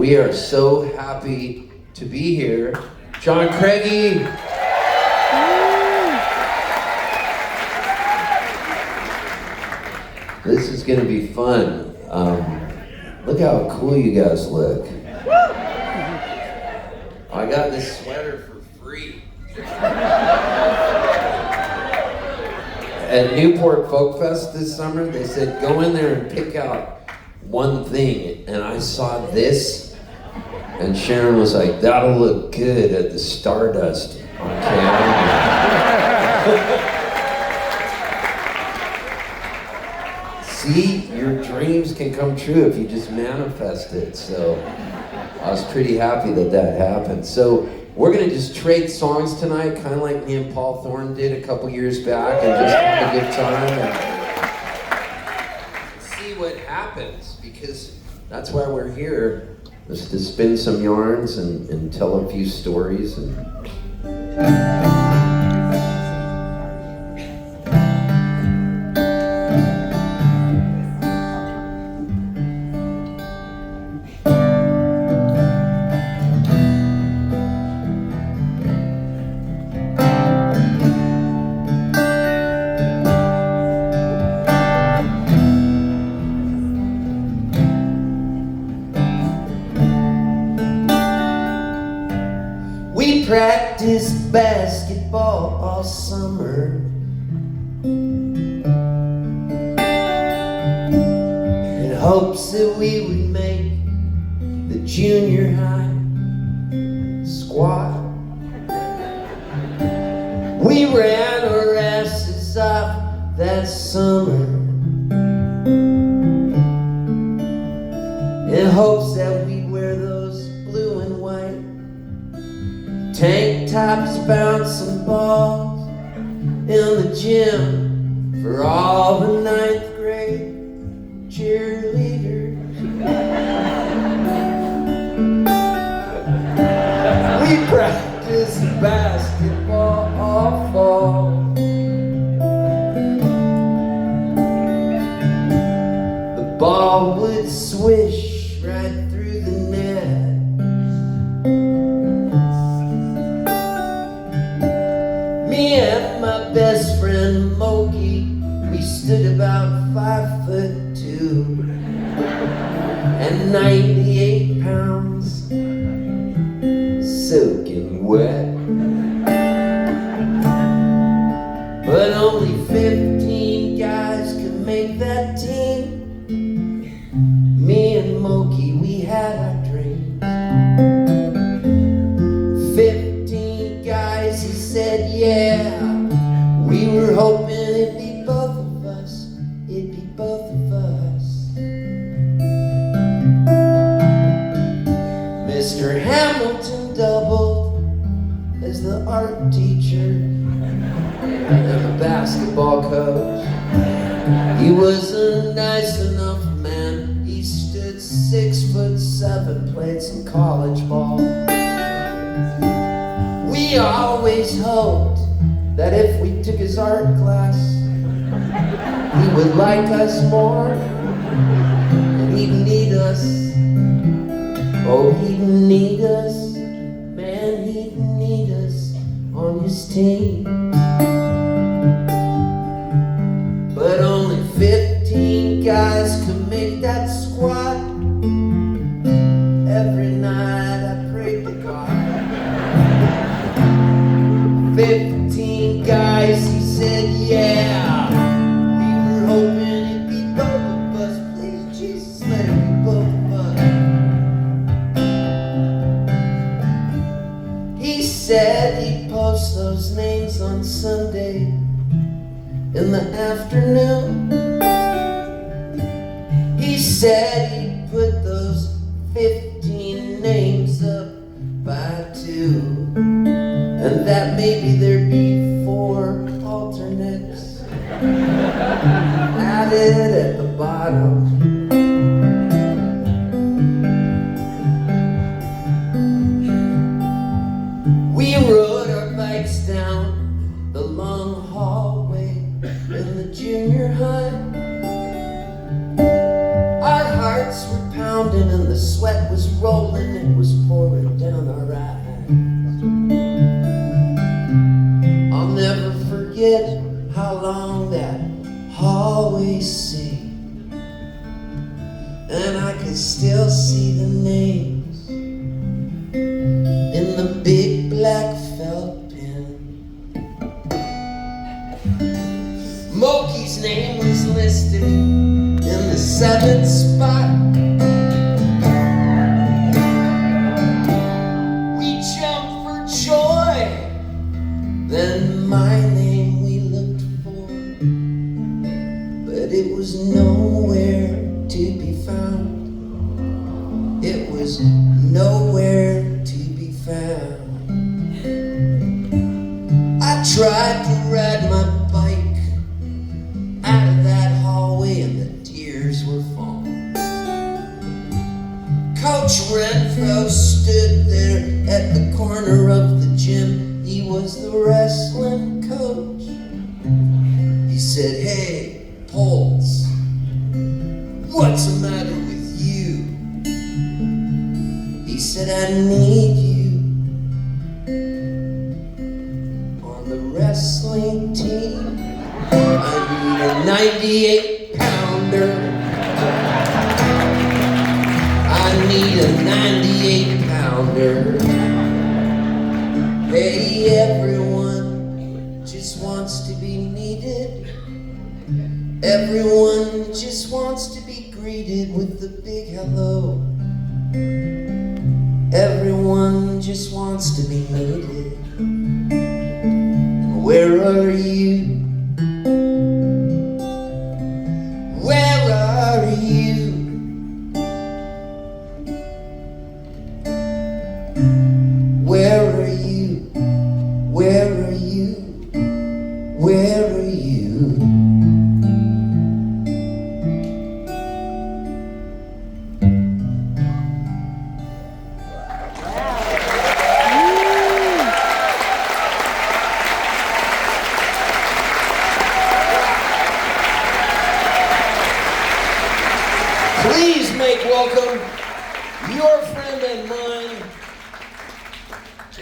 We are so happy to be here. John Craigie. This is gonna be fun. Look how cool you guys look. I got this sweater for free. At Newport Folk Fest this summer, they said, go in there and pick out one thing. And I saw this, and Sharon was like, that'll look good at the Stardust on Cayamo. See, your dreams can come true if you just manifest it. So I was pretty happy that that happened. So we're gonna just trade songs tonight, kind of like me and Paul Thorne did a couple years back, and just have a good time and see what happens, because that's why we're here, is to spin some yarns and tell a few stories. We practiced basketball all summer, in hopes that we would make the junior high squad. We ran our asses off that summer in hopes that we'd wear those blue and white tank tops, bouncing balls in the gym for all the ninth grade cheerleaders. We practiced basketball all fall. The ball would swish right through the net. Me and my best friend Moki, we stood about 5'2" and 98 pounds, soaking wet. But only 15 guys could make that team. Me and Moki, we had our dreams. 15 guys, he said, yeah. We were hoping it'd be both of us. It'd be both of us. Mr. Hamilton doubled as the art teacher and the basketball coach. He was a nice enough man. He stood 6'7", played some college ball. We always hoped that if we took his art class, he would like us more, and he'd need us. Oh, he'd need us, man, he'd need us on his team. But only 15 guys could make that squad. Every night I prayed to God. 15 guys, he said, yeah. We were hoping it'd be both of us. Please, Jesus, let it be both of us. He said he'd post those names on Sunday in the afternoon. He said he'd put those 15 names up by 2. And that maybe there'd be 4 alternates added at the bottom. We rode our bikes down the long hallway in the junior high. Our hearts were pounding. pounding and the sweat was rolling, it was pouring down our eyes. I'll never forget how long that hallway seemed, and I could still see the names in the big black felt pen. Moki's name was listed in the 7th spot. We jumped for joy. Then my name we looked for, but it was nowhere to be found. It was nowhere to be found. I tried to ride my bike out of that hallway and the tears were falling. Coach Renfro stood there at the corner of the gym. He was the wrestling coach. He said, "Hey, Poltz, what's the matter with you?" He said, "I need you on the wrestling team. I need a 98-pounder. I need a 98-pounder. Hey, everyone just wants to be needed. Everyone just wants to be greeted with the big hello. Everyone just wants to be needed. Where are you? Where are you? Where are you? Where are you? Where are you? Please make welcome your friend and mine,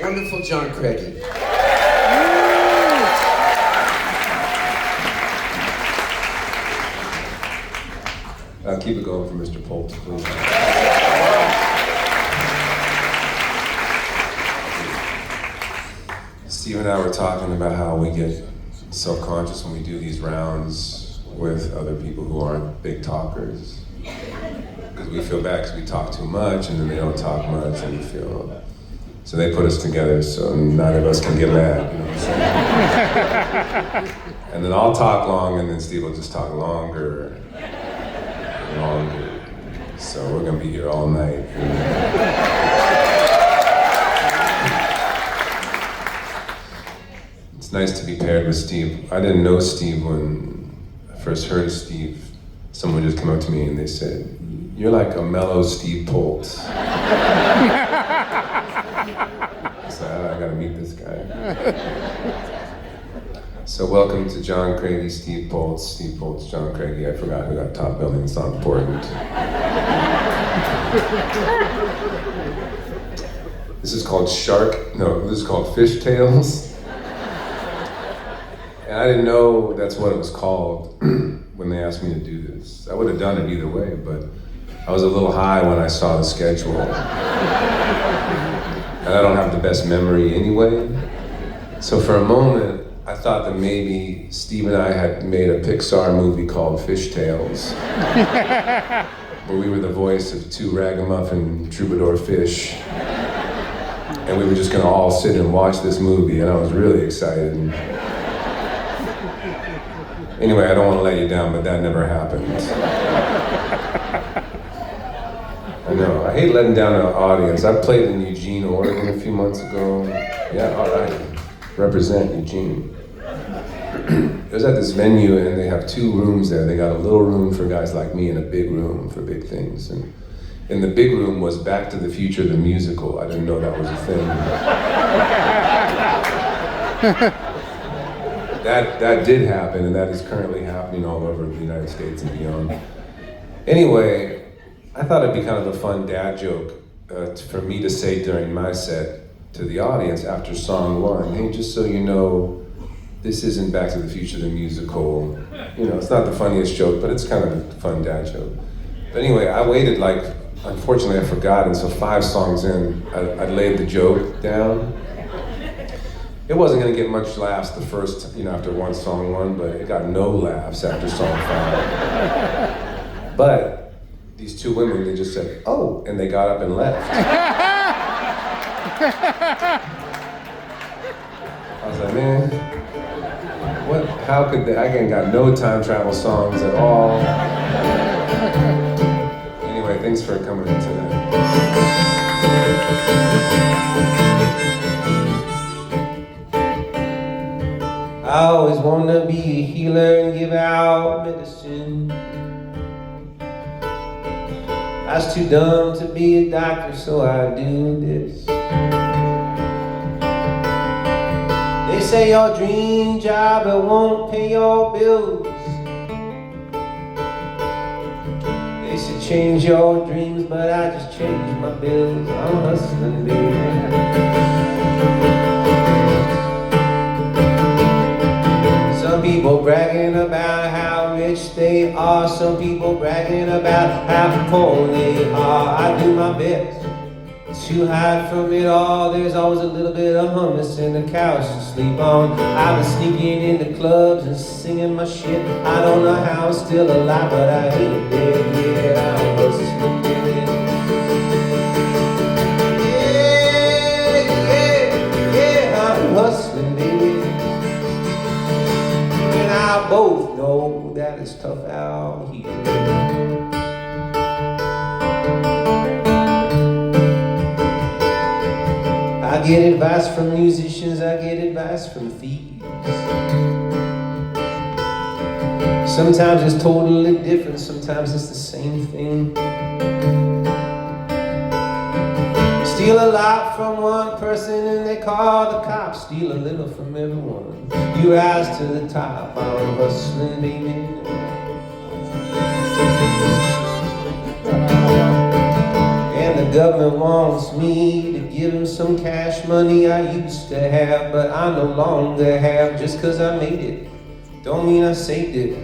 wonderful John Craigie. Keep it going for Mr. Poltz, please. Steve and I were talking about how we get self-conscious when we do these rounds with other people who aren't big talkers. Because we feel bad because we talk too much and then they don't talk much and we feel... So they put us together so neither of us can get mad, you know what I'm saying? And then I'll talk long and then Steve will just talk longer. Longer. So we're gonna be here all night. It's nice to be paired with Steve. I didn't know Steve when I first heard of Steve. Someone just came up to me and they said, "You're like a mellow Steve Poltz." So I gotta meet this guy. So welcome to John Craigie, Steve Poltz, John Craigie. I forgot who got top billing, it's not important. This is called this is called Fish Tales. And I didn't know that's what it was called when they asked me to do this. I would have done it either way, but I was a little high when I saw the schedule. And I don't have the best memory anyway. So for a moment, I thought that maybe Steve and I had made a Pixar movie called Fish Tales, where we were the voice of two ragamuffin troubadour fish, and we were just gonna all sit and watch this movie, and I was really excited. Anyway, I don't want to let you down, but that never happened. I know, I hate letting down an audience. I played in Eugene, Oregon a few months ago. Yeah, all right, represent Eugene. It was at this venue and they have two rooms there. They got a little room for guys like me and a big room for big things. And in the big room was Back to the Future, the musical. I didn't know that was a thing. That did happen, and that is currently happening all over the United States and beyond. Anyway, I thought it'd be kind of a fun dad joke for me to say during my set to the audience after song one, hey, just so you know, this isn't Back to the Future the musical. You know, it's not the funniest joke, but it's kind of a fun dad joke. But anyway, I waited unfortunately I forgot, and so 5 songs in, I laid the joke down. It wasn't gonna get much laughs the first, after song one, but it got no laughs after song 5. But these 2 women, they just said, oh, and they got up and left. I was like, man, how could they, I ain't got no time travel songs at all. Anyway, thanks for coming in tonight. I always wanted to be a healer and give out medicine. I was too dumb to be a doctor, so I do this. They say your dream job, it won't pay your bills. They say change your dreams, but I just changed my bills. I'm hustling, baby. Some people bragging about how rich they are. Some people bragging about how poor they are. I do my best to hide from it all. There's always a little bit of hummus in the couch to sleep on. I've been sneaking into clubs and singing my shit. I don't know how I'm still alive, but I ain't dead yet. I'm hustling, baby. Yeah, I'm hustling, baby. And I both know that it's tough out here. I get advice from musicians, I get advice from thieves. Sometimes it's totally different, sometimes it's the same thing. Steal a lot from one person and they call the cops. Steal a little from everyone. You rise to the top, I'm hustling, baby. And the government wants me to give them some cash money I used to have, but I no longer have. Just cause I made it, don't mean I saved it.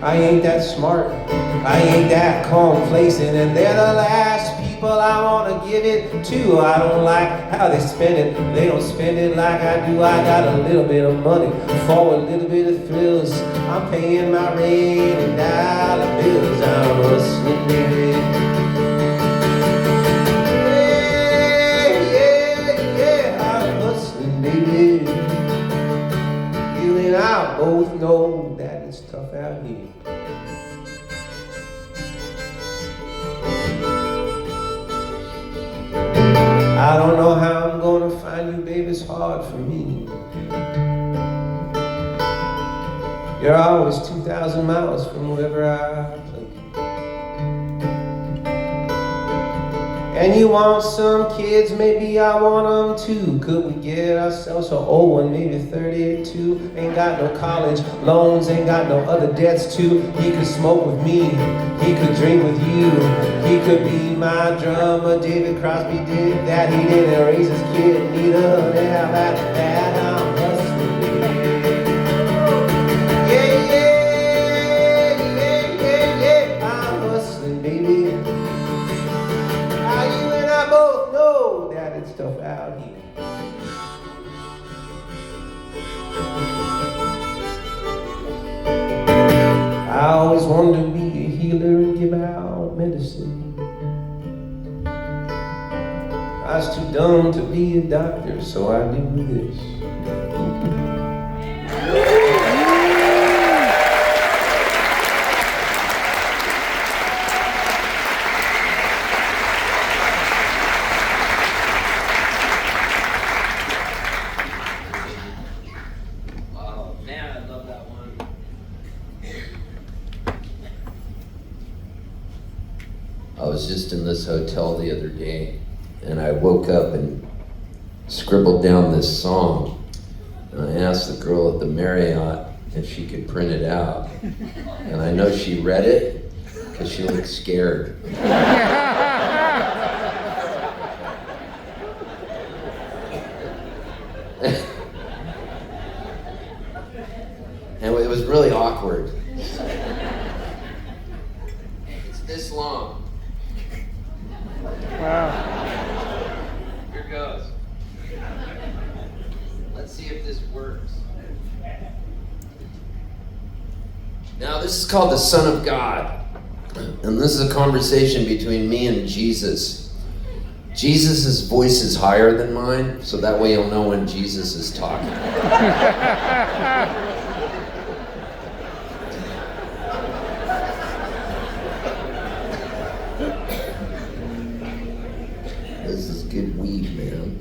I ain't that smart, I ain't that complacent, and they're the last people I wanna give it to. I don't like how they spend it, they don't spend it like I do. I got a little bit of money for a little bit of thrills. I'm paying my rent in dollar bills. I'm hustling, baby. You and I both know that it's tough out here. I don't know how I'm gonna find you, baby, it's hard for me. You're always 2,000 miles from wherever I play. And you want some kids, maybe I want them too. Could we get ourselves an old one, maybe 32? Ain't got no college loans, ain't got no other debts too. He could smoke with me, he could drink with you. He could be my drummer, David Crosby did that. He didn't raise his kid, neither have I. That I'm hustling, yeah, I'm hustling, baby. Both know that it's tough out here. I always wanted to be a healer and give out medicine. I was too dumb to be a doctor, so I do this. I was just in this hotel the other day, and I woke up and scribbled down this song. And I asked the girl at the Marriott if she could print it out. And I know she read it, because she looked scared. And it was really awkward. It's this long. Wow. Here goes. Let's see if this works. Now, this is called the Son of God. And this is a conversation between me and Jesus. Jesus' voice is higher than mine, so that way you'll know when Jesus is talking. This is good weed, man.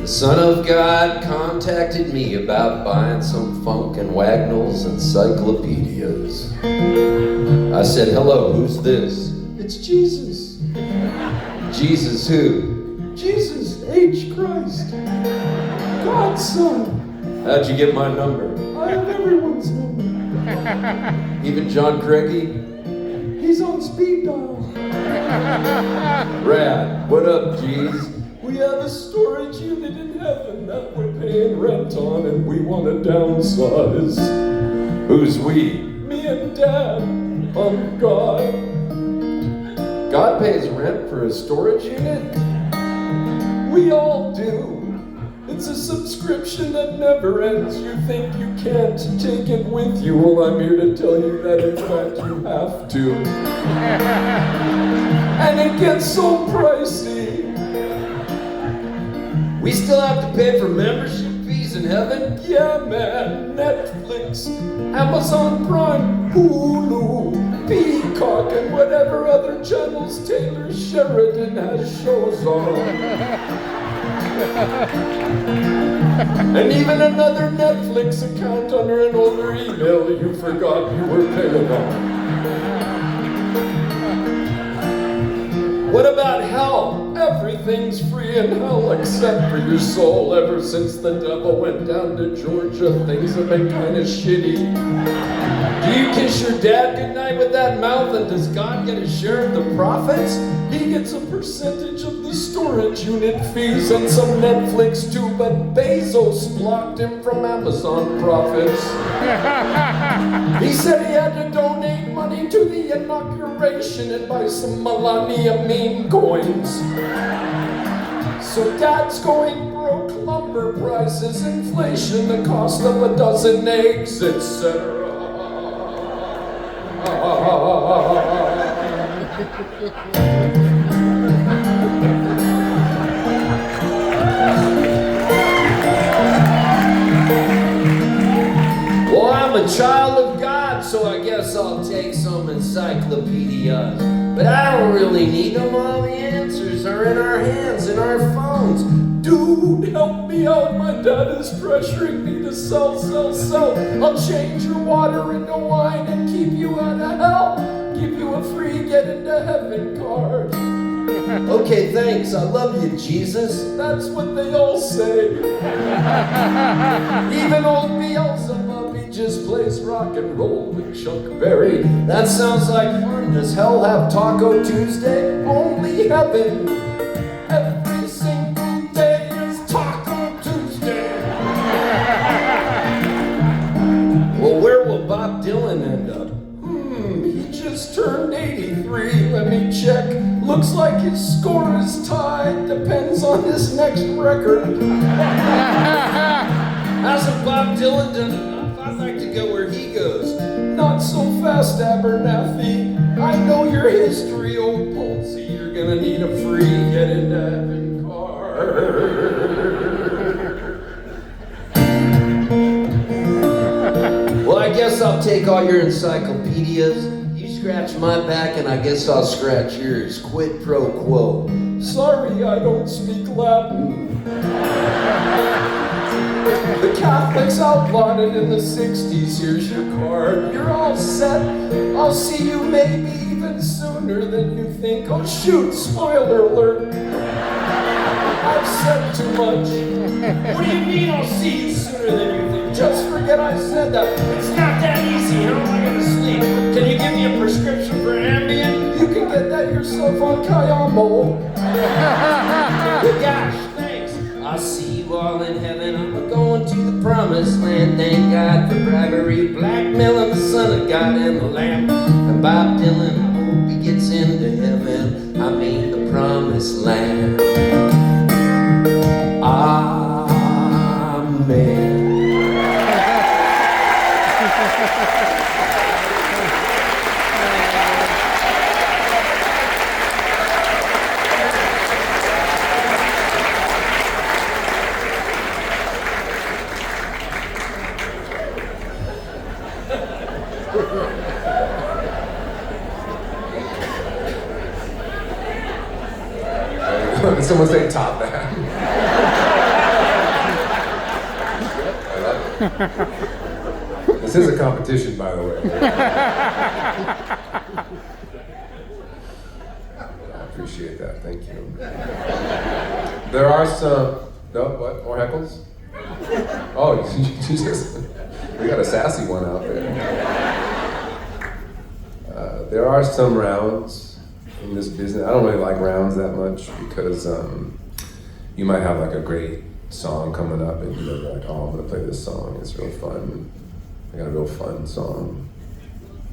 The Son of God contacted me about buying some Funk and Wagnalls encyclopedias. I said, hello, who's this? It's Jesus. Jesus who? Jesus H. Christ. God's Son. How'd you get my number? I have everyone's number. Even John Craigie? He's on speed dial. Rad. What up, G's? We have a storage unit in heaven that we're paying rent on and we want to downsize. Who's we? Me and Dad. I'm God. God pays rent for a storage unit? We all do. It's a subscription that never ends. You think you can't take it with you? Well, I'm here to tell you that in fact you have to. And it gets so pricey. We still have to pay for membership fees in heaven? Yeah, man. Netflix, Amazon Prime, Hulu, Peacock, and whatever other channels Taylor Sheridan has shows on. And even another Netflix account under an older email you forgot you were paying on. What about hell? Everything's free in hell except for your soul. Ever since the devil went down to Georgia, things have been kind of shitty. Do you kiss your dad goodnight with that mouth, and does God get a share of the profits? He gets a percentage of the storage unit fees and some Netflix too, but Bezos blocked him from Amazon profits. He said he had to donate money to the inauguration and buy some Melania meme coins. So Dad's going broke, lumber prices, inflation, the cost of a dozen eggs, etc. Well, I'm a child of God, so I guess I'll take some encyclopedias. But I don't really need them. All the answers are in our hands, in our phones. Dude, help me out. My dad is pressuring me to sell. I'll change your water into wine and keep you out of hell. Give you a free get into heaven card. Okay, thanks. I love you, Jesus. That's what they all say. Even old Beelzebub, he just plays rock and roll with Chuck Berry. That sounds like fun. Does hell have Taco Tuesday? Only heaven. Every single day is Taco Tuesday. Well, where will Bob Dylan end up? He just turned 83. Let me check. Looks like his score is tied. Depends on his next record. Hasn't Bob Dylan done enough? I'd like to go where he goes. Not so fast, Abernathy. I know your history, old Poltzy. You're gonna need a free get into heaven card. Well, I guess I'll take all your encyclopedias. You scratch my back and I guess I'll scratch yours. Quid pro quo. Sorry, I don't speak Latin. The Catholics outlawed it in the 60s. Here's your card. You're all set. I'll see you maybe even sooner than you think. Oh shoot, spoiler alert. I've said too much. What do you mean I'll see you sooner than you think? Just forget I said that. It's not that easy. How am I gonna sleep? Can you give me a prescription for Ambien? You can get that yourself on Cayamo. Gosh, thanks. I'll see you all in heaven. I'm going to the promised land. Thank God for bribery, blackmailing the Son of God and the Lamb. And Bob Dylan, I hope he gets into heaven. I mean the promised land. Amen. Did someone say top that? This is a competition, by the way. I appreciate that, thank you. There are some, no, what, more heckles? Oh, Jesus, we got a sassy one out there. There are some rounds in this business. I don't really like rounds that much because you might have like a great song coming up and you're like, oh, I'm gonna play this song, it's real fun. I got a real fun song.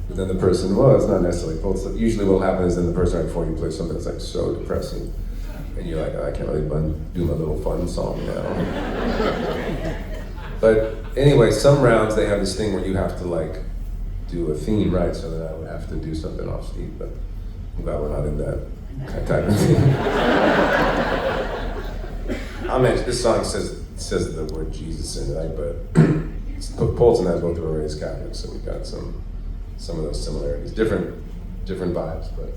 But then the person, well, it's not necessarily Poltz. Usually what'll happen is then the person right before you play something that's like so depressing and you're like, oh, I can't really do my little fun song now. But anyway, some rounds they have this thing where you have to like do a theme, right? So that I would have to do something off beat, but I'm glad we're not in that type of thing. I'll mention, this song says the word Jesus in it, right? But Poltz and I both were raised Catholic, so we got some of those similarities. Different vibes, but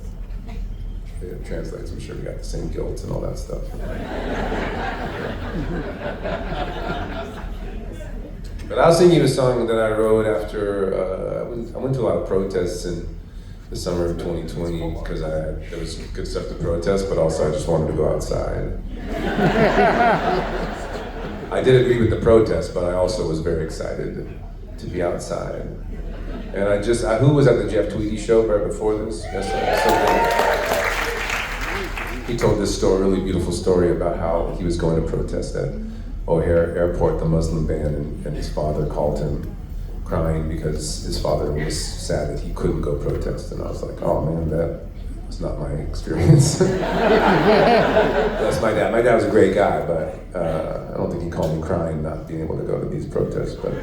it translates. I'm sure we got the same guilt and all that stuff. But I'll sing you a song that I wrote after I went to a lot of protests in the summer of 2020 because there was good stuff to protest, but also I just wanted to go outside. I did agree with the protest, but I also was very excited to be outside. And who was at the Jeff Tweedy show right before this? Yes, he told this story, really beautiful story about how he was going to protest at O'Hare Airport, the Muslim ban, and his father called him crying because his father was sad that he couldn't go protest. And I was like, oh man, that was not my experience. That's my dad. My dad was a great guy, but I don't think he called me crying not being able to go to these protests. But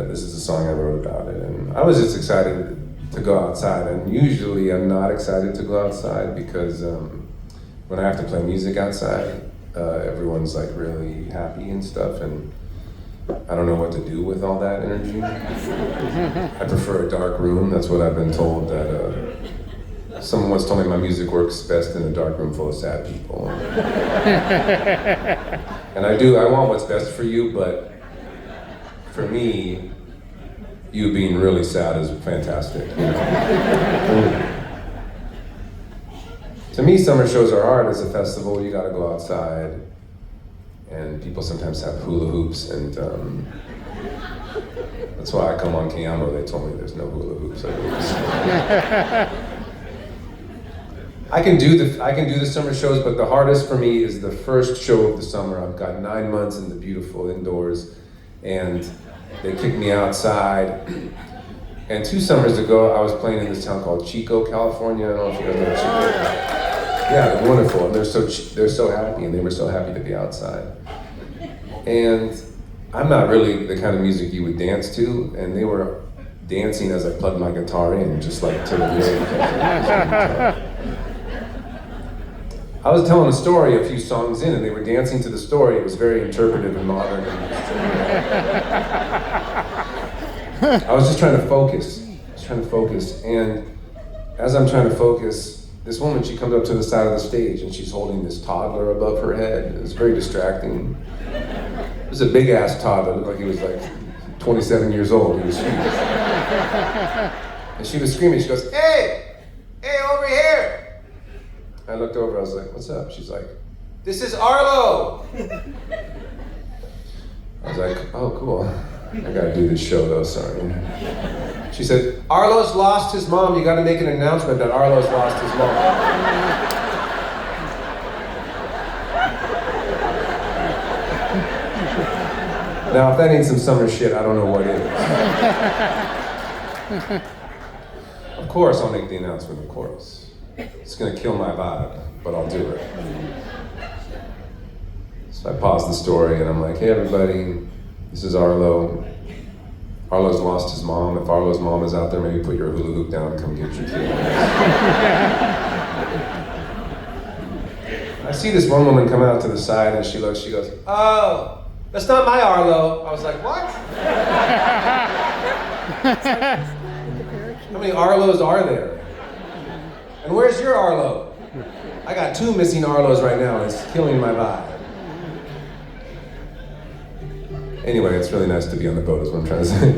this is a song I wrote about it. And I was just excited to go outside. And usually I'm not excited to go outside because when I have to play music outside, everyone's like really happy and stuff, and I don't know what to do with all that energy. I prefer a dark room. That's what I've been told. That someone once told me my music works best in a dark room full of sad people. And I want what's best for you, but for me, you being really sad is fantastic. You know? To me, summer shows are hard. As a festival, you gotta go outside, and people sometimes have hula hoops, and that's why I come on Cayamo. They told me there's no hula hoops. I can do the summer shows, but the hardest for me is the first show of the summer. I've got 9 months in the beautiful indoors, and they kicked me outside. And 2 summers ago, I was playing in this town called Chico, California. I don't know if you guys know Chico. Yeah, they're wonderful, and they're so happy, and they were so happy to be outside. And I'm not really the kind of music you would dance to, and they were dancing as I plugged my guitar in, just like to the music. I was telling a story a few songs in, and they were dancing to the story. It was very interpretive and modern. I was just trying to focus. And as I'm trying to focus, this woman, she comes up to the side of the stage and she's holding this toddler above her head. It was very distracting. It was a big ass toddler. It looked like he was like 27 years old. He was huge. And she was screaming. She goes, hey, over here. I looked over, I was like, what's up? She's like, This is Arlo. I was like, oh, cool. I gotta do this show though, sorry. She said, Arlo's lost his mom. You gotta make an announcement that Arlo's lost his mom. Now, if that ain't some summer shit, I don't know what is. Of course I'll make the announcement, of course. It's gonna kill my vibe, but I'll do it. So I paused the story and I'm like, hey everybody, this is Arlo. Arlo's lost his mom. If Arlo's mom is out there, maybe put your hula hoop down and come get your kid. I see this one woman come out to the side and she looks, she goes, oh, that's not my Arlo. I was like, what? How many Arlos are there? And where's your Arlo? I got 2 missing Arlos right now and it's killing my vibe. Anyway, it's really nice to be on the boat is what I'm trying to say.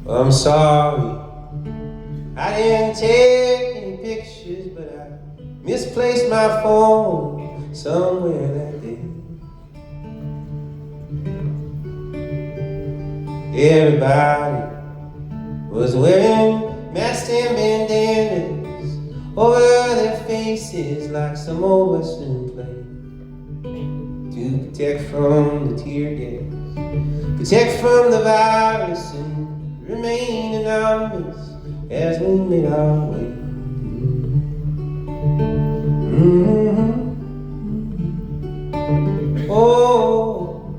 I'm sorry, I didn't take any pictures, but I misplaced my phone somewhere that day. Everybody was wearing masks and bandanas over their faces like some old western play, to protect from the tear gas, protect from the virus, and remain anonymous as we made our way. Oh,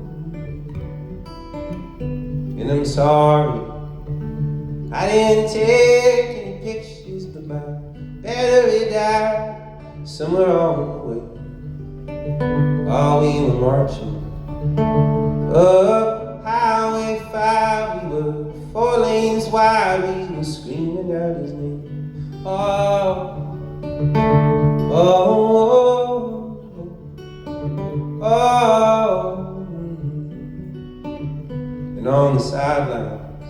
and I'm sorry I didn't take any pictures, but my battery died somewhere on the way while we were marching up Highway 5. We were 4 lanes wide, we were screaming out his name. Oh, oh, oh, oh. And on the sidelines,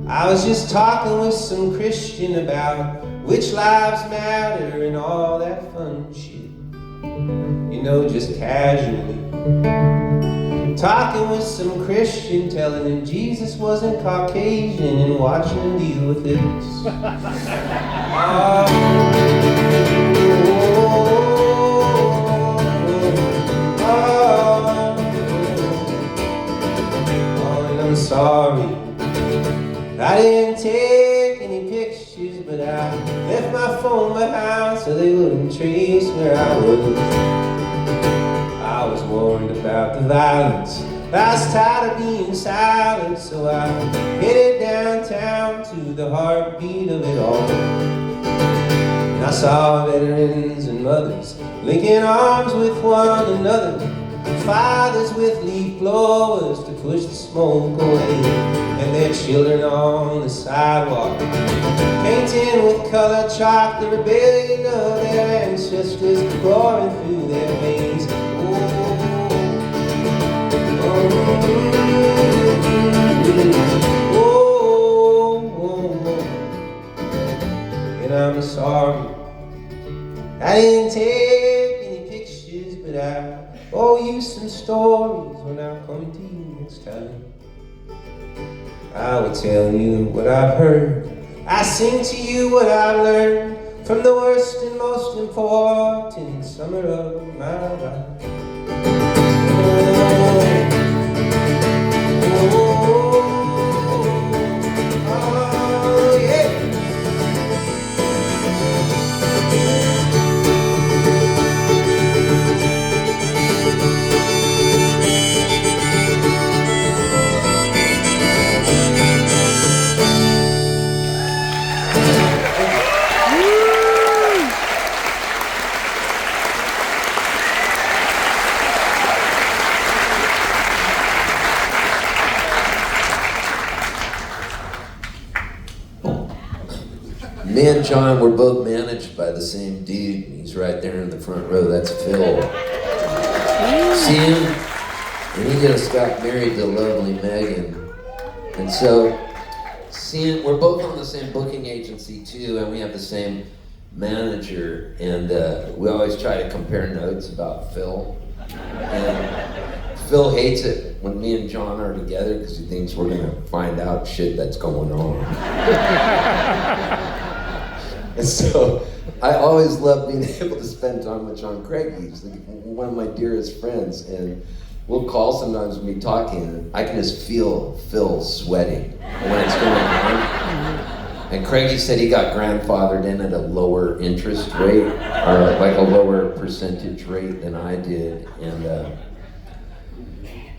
I was just talking with some Christian about which lives matter and all that fun shit. You know, just casually. Talking with some Christian, telling him Jesus wasn't Caucasian and watching him deal with it. And I'm sorry, I didn't take any pictures, but I left my phone behind so they wouldn't trace where I was. I was warned about the violence, I was tired of being silent, so I headed downtown to the heartbeat of it all. And I saw veterans and mothers linking arms with one another, fathers with leaf blowers to push the smoke away, and their children on the sidewalk painting with color chalk the rebellion of their ancestors roaring through their veins. And I'm sorry I didn't take any pictures, but I owe you some stories when I come to you next time. I will tell you what I've heard, I sing to you what I've learned from the worst and most important summer of my life. Me and John were both managed by the same dude. He's right there in the front row. That's Phil. See him? And he just got married to lovely Megan. And so, seeing, we're both on the same booking agency too, and we have the same manager. And we always try to compare notes about Phil. And Phil hates it when me and John are together because he thinks we're gonna find out shit that's going on. And so I always love being able to spend time with John Craigie. He's like one of my dearest friends, and we'll call sometimes when we're talking, and I can just feel Phil sweating when it's going on. And Craigie said he got grandfathered in at a lower interest rate, or like a lower percentage rate than I did. And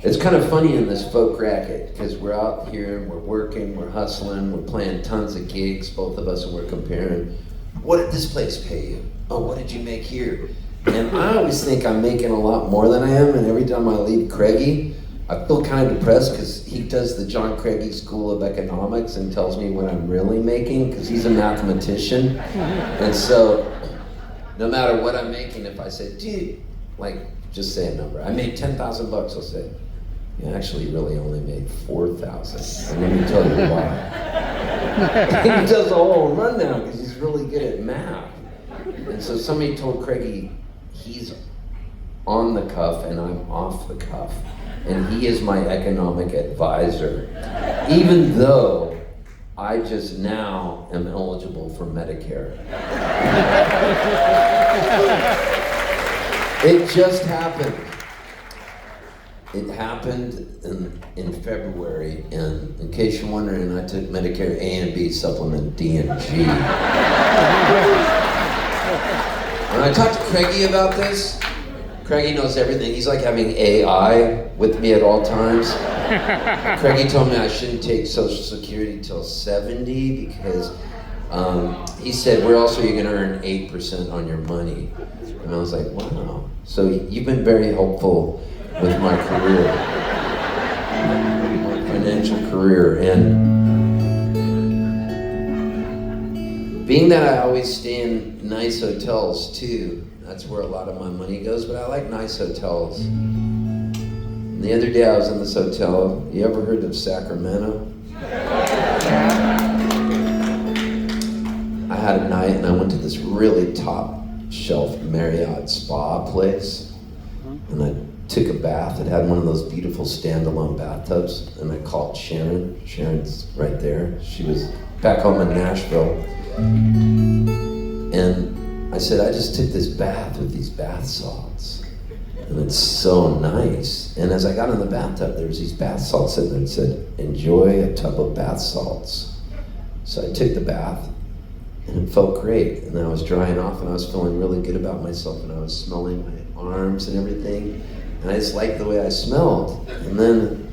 it's kind of funny in this folk racket, because we're out here and we're working, we're hustling, we're playing tons of gigs, both of us, and we're comparing. What did this place pay you? Oh, what did you make here? And I always think I'm making a lot more than I am, and every time I leave Craigie, I feel kind of depressed because he does the John Craigie School of Economics and tells me what I'm really making, because he's a mathematician. And so, no matter what I'm making, if I say, dude, like, just say a number. I made $10,000, I'll say, you actually really only made 4,000. And let me tell you why. He does a whole rundown because he's really good at math. And so somebody told Craigie he's on the cuff and I'm off the cuff. And he is my economic advisor. Even though I just now am eligible for Medicare. It just happened. It happened in February, and in case you're wondering, I took Medicare A and B supplement D and G. When I talked to Craigie about this, Craigie knows everything. He's like having AI with me at all times. Craigie told me I shouldn't take Social Security till 70 because he said, where else are you gonna earn 8% on your money? And I was like, wow. So you've been very helpful with my career, my financial career. And being that I always stay in nice hotels too, that's where a lot of my money goes, but I like nice hotels. And the other day I was in this hotel, you ever heard of Sacramento? I had a night and I went to this really top shelf Marriott spa place, and I took a bath. It had one of those beautiful standalone bathtubs, and I called Sharon. Sharon's right there. She was back home in Nashville. And I said, I just took this bath with these bath salts, and it's so nice. And as I got in the bathtub, there was these bath salts sitting there and said, enjoy a tub of bath salts. So I took the bath, and it felt great. And I was drying off, and I was feeling really good about myself, and I was smelling my arms and everything. And I just liked the way I smelled. And then,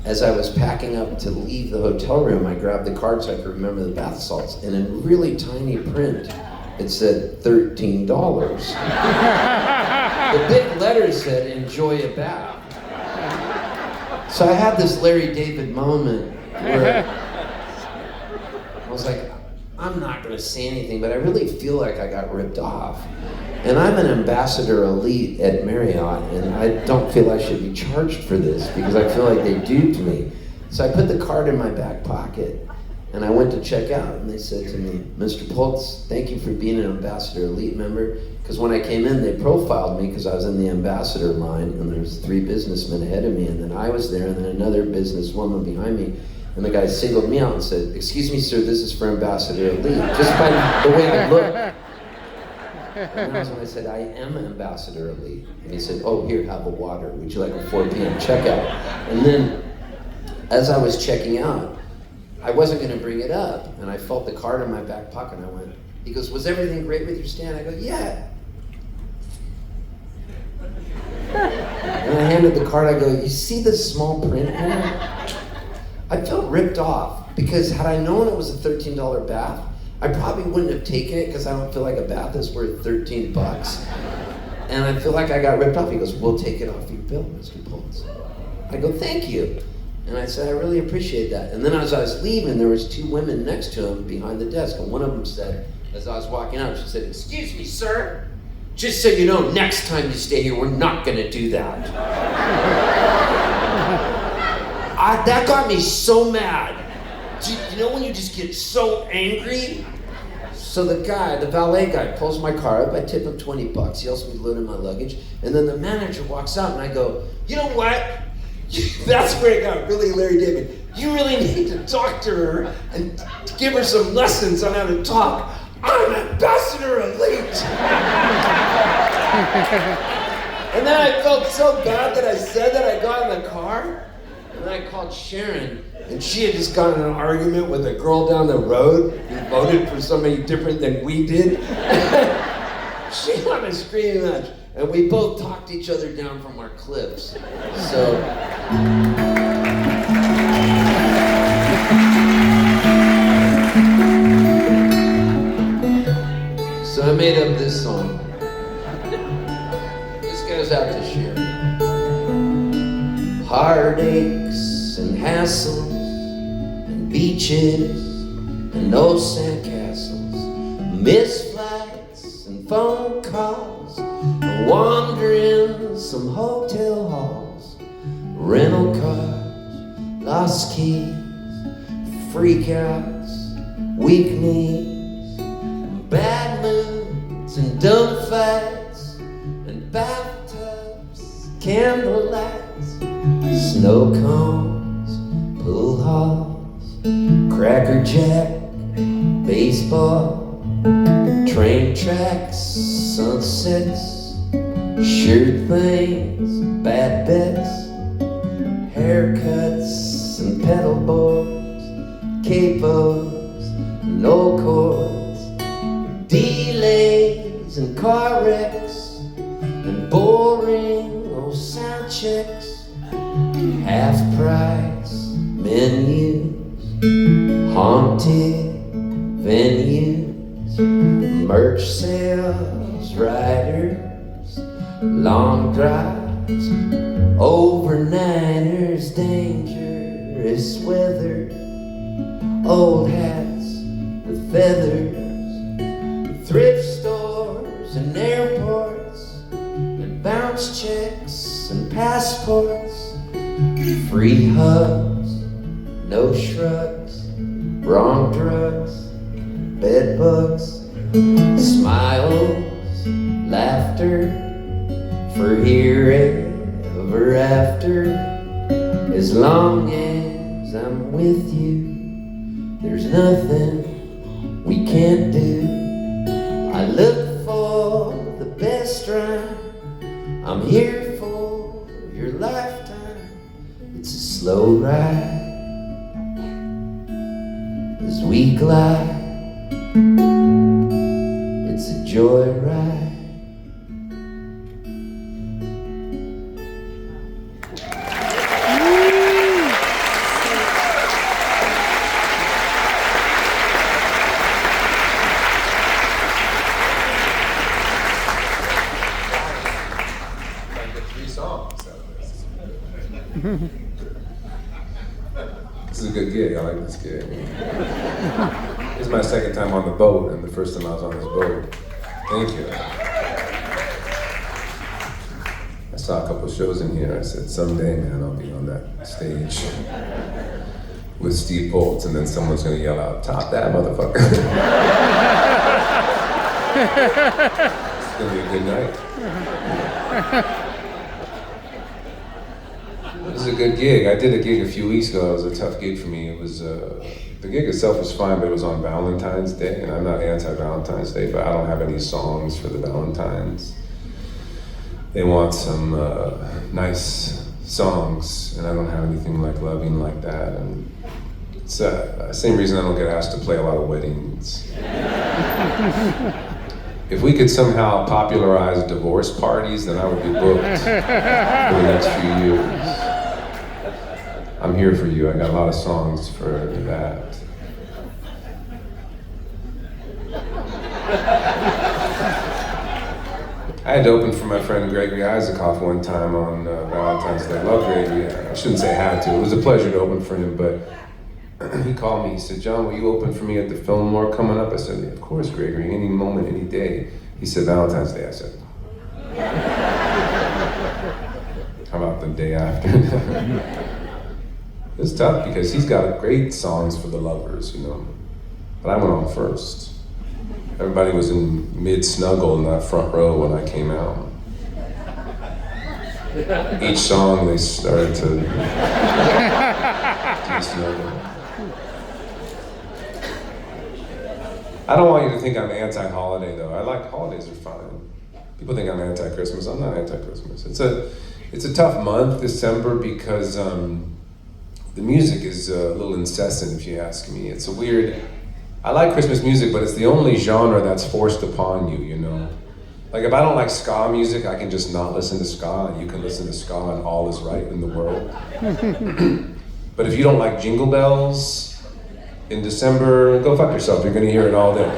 as I was packing up to leave the hotel room, I grabbed the card so I could remember the bath salts. And in really tiny print, it said $13. The big letters said, enjoy a bath. So I had this Larry David moment where I was like, I'm not gonna say anything, but I really feel like I got ripped off. And I'm an ambassador elite at Marriott, and I don't feel I should be charged for this because I feel like they duped me. So I put the card in my back pocket, and I went to check out, and they said to me, Mr. Poltz, thank you for being an ambassador elite member. Because when I came in, they profiled me because I was in the ambassador line, and there was 3 businessmen ahead of me, and then I was there, and then another businesswoman behind me. And the guy singled me out and said, excuse me, sir, this is for Ambassador Elite, just by the way I look. And that's when I said, I am Ambassador Elite. And he said, oh, here, have a water. Would you like a 4 p.m. checkout? And then, as I was checking out, I wasn't going to bring it up. And I felt the card in my back pocket, and I went, he goes, was everything great with your stand? I go, yeah. And I handed the card, I go, you see this small print here? I felt ripped off, because had I known it was a $13 bath, I probably wouldn't have taken it because I don't feel like a bath is worth $13. And I feel like I got ripped off. He goes, we'll take it off your bill, Mr. Poltz. I go, thank you. And I said, I really appreciate that. And then as I was leaving, there was two women next to him behind the desk. And one of them said, as I was walking out, she said, excuse me, sir. Just so you know, next time you stay here, we're not gonna do that. That got me so mad. You know when you just get so angry? So the valet guy, pulls my car up. I tip him $20. He helps me load in my luggage. And then the manager walks out and I go, you know what? That's where it got really Larry David. You really need to talk to her and give her some lessons on how to talk. I'm Ambassador Elite. And then I felt so bad that I said that. I got in the car and then I called Sharon. And she had just gotten in an argument with a girl down the road who voted for somebody different than we did. She got a screaming match. And we both talked each other down from our cliffs. So I made up this song. This goes out to Sharon. Heartaches and hassles and beaches and old sandcastles, missed flights and phone calls, and wandering some hotel halls, rental cars, lost keys, freakouts, weak knees, bad moods and dumb fights, and bathtubs, candlelights, snow cones, pool halls, Cracker Jack, baseball, train tracks, sunsets, shirt things, bad bets, haircuts and pedal boards, capos and old chords, delays and car wrecks, and boring old sound checks, half price menus, haunted venues, merch sales, riders, long drives, overnighters, dangerous weather, old hats with feathers, thrift stores and airports, and bounce checks and passports, free hugs, no shrugs, wrong drugs, bed bugs, smiles, laughter, for here ever after. As long as I'm with you, there's nothing we can't do. I look for the best rhyme, I'm here for your lifetime. It's a slow ride as we glide. It's a joyride. This is a good gig. I like this gig. This is my second time on the boat, and the first time I was on this boat. Thank you. I saw a couple shows in here. I said, someday, man, I'll be on that stage with Steve Poltz, and then someone's gonna yell out, "Top that, motherfucker!" It's gonna be a good night. This is a good gig. I did a gig a few weeks ago. It was a tough gig for me. It was the gig itself was fine, but it was on Valentine's Day, and I'm not anti-Valentine's Day, but I don't have any songs for the Valentines. They want some nice songs, and I don't have anything like loving like that. And it's the same reason I don't get asked to play a lot of weddings. If we could somehow popularize divorce parties, then I would be booked for the next few years. I'm here for you. I got a lot of songs for that. I had to open for my friend Gregory Isaacoff one time on Valentine's Day. I love Gregory. I shouldn't say had to. It was a pleasure to open for him, but he called me. He said, "John, will you open for me at the Fillmore coming up?" I said, "Of course, Gregory, any moment, any day." He said, "Valentine's Day." I said, "How about the day after?" It's tough because he's got great songs for the lovers, you know. But I went on first. Everybody was in mid-snuggle in that front row when I came out. Each song they started to snuggle. I don't want you to think I'm anti-holiday though. I like holidays are fine. People think I'm anti-Christmas. I'm not anti-Christmas. It's a tough month, December, because the music is a little incessant, if you ask me. It's a weird. I like Christmas music, but it's the only genre that's forced upon you, you know? Like if I don't like ska music, I can just not listen to ska, and you can listen to ska and all is right in the world. But if you don't like Jingle Bells in December, go fuck yourself, you're gonna hear it all day.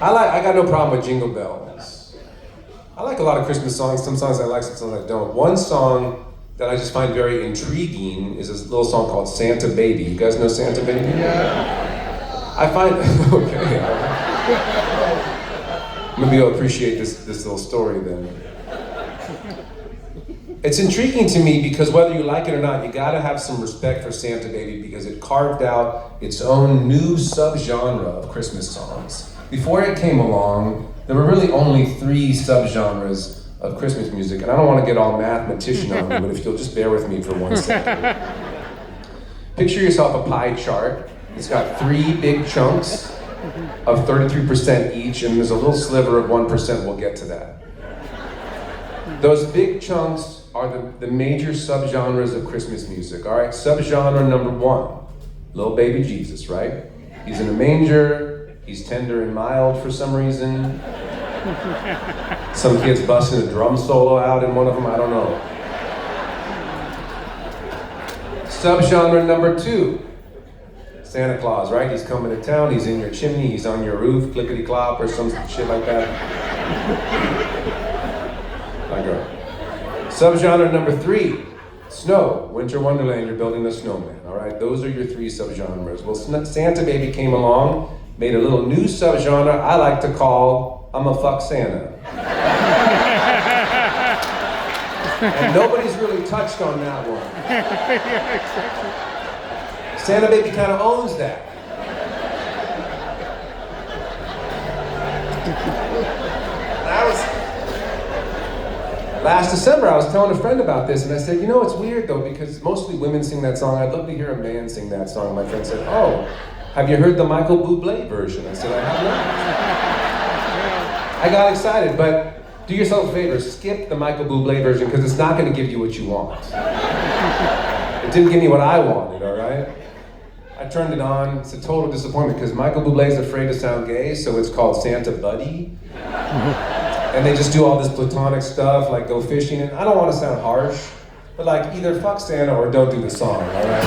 I got no problem with Jingle Bells. I like a lot of Christmas songs, some songs I like, some songs I don't. One song that I just find very intriguing is this little song called Santa Baby. You guys know Santa Baby? Yeah. I find, okay. Maybe you'll appreciate this little story then. It's intriguing to me because whether you like it or not, you gotta have some respect for Santa Baby because it carved out its own new subgenre of Christmas songs. Before it came along, there were really only 3 subgenres of Christmas music, and I don't want to get all mathematician on you, but if you'll just bear with me for 1 second. Picture yourself a pie chart. It's got 3 big chunks of 33% each, and there's a little sliver of 1%, we'll get to that. Those big chunks are the major subgenres of Christmas music, all right? Subgenre number 1, little baby Jesus, right? He's in a manger, he's tender and mild for some reason. Some kid's busting a drum solo out in one of them, I don't know. Subgenre number 2, Santa Claus, right? He's coming to town, he's in your chimney, he's on your roof, clickety-clop or some shit like that. My girl. Subgenre number 3, snow, winter wonderland, you're building a snowman, all right? Those are your 3 subgenres. Well, Santa Baby came along, made a little new subgenre I like to call I'm a fuck Santa. And nobody's really touched on that one. Yeah, exactly. Santa Baby kind of owns that. Last December, I was telling a friend about this, and I said, you know, it's weird though, because mostly women sing that song. I'd love to hear a man sing that song. My friend said, oh, have you heard the Michael Bublé version? I said, I have not. I got excited, but do yourself a favor, skip the Michael Bublé version because it's not going to give you what you want. It didn't give me what I wanted, all right? I turned it on, it's a total disappointment because Michael Bublé is afraid to sound gay, so it's called Santa Buddy. And they just do all this platonic stuff, like go fishing, and I don't want to sound harsh, but like either fuck Santa or don't do the song, all right?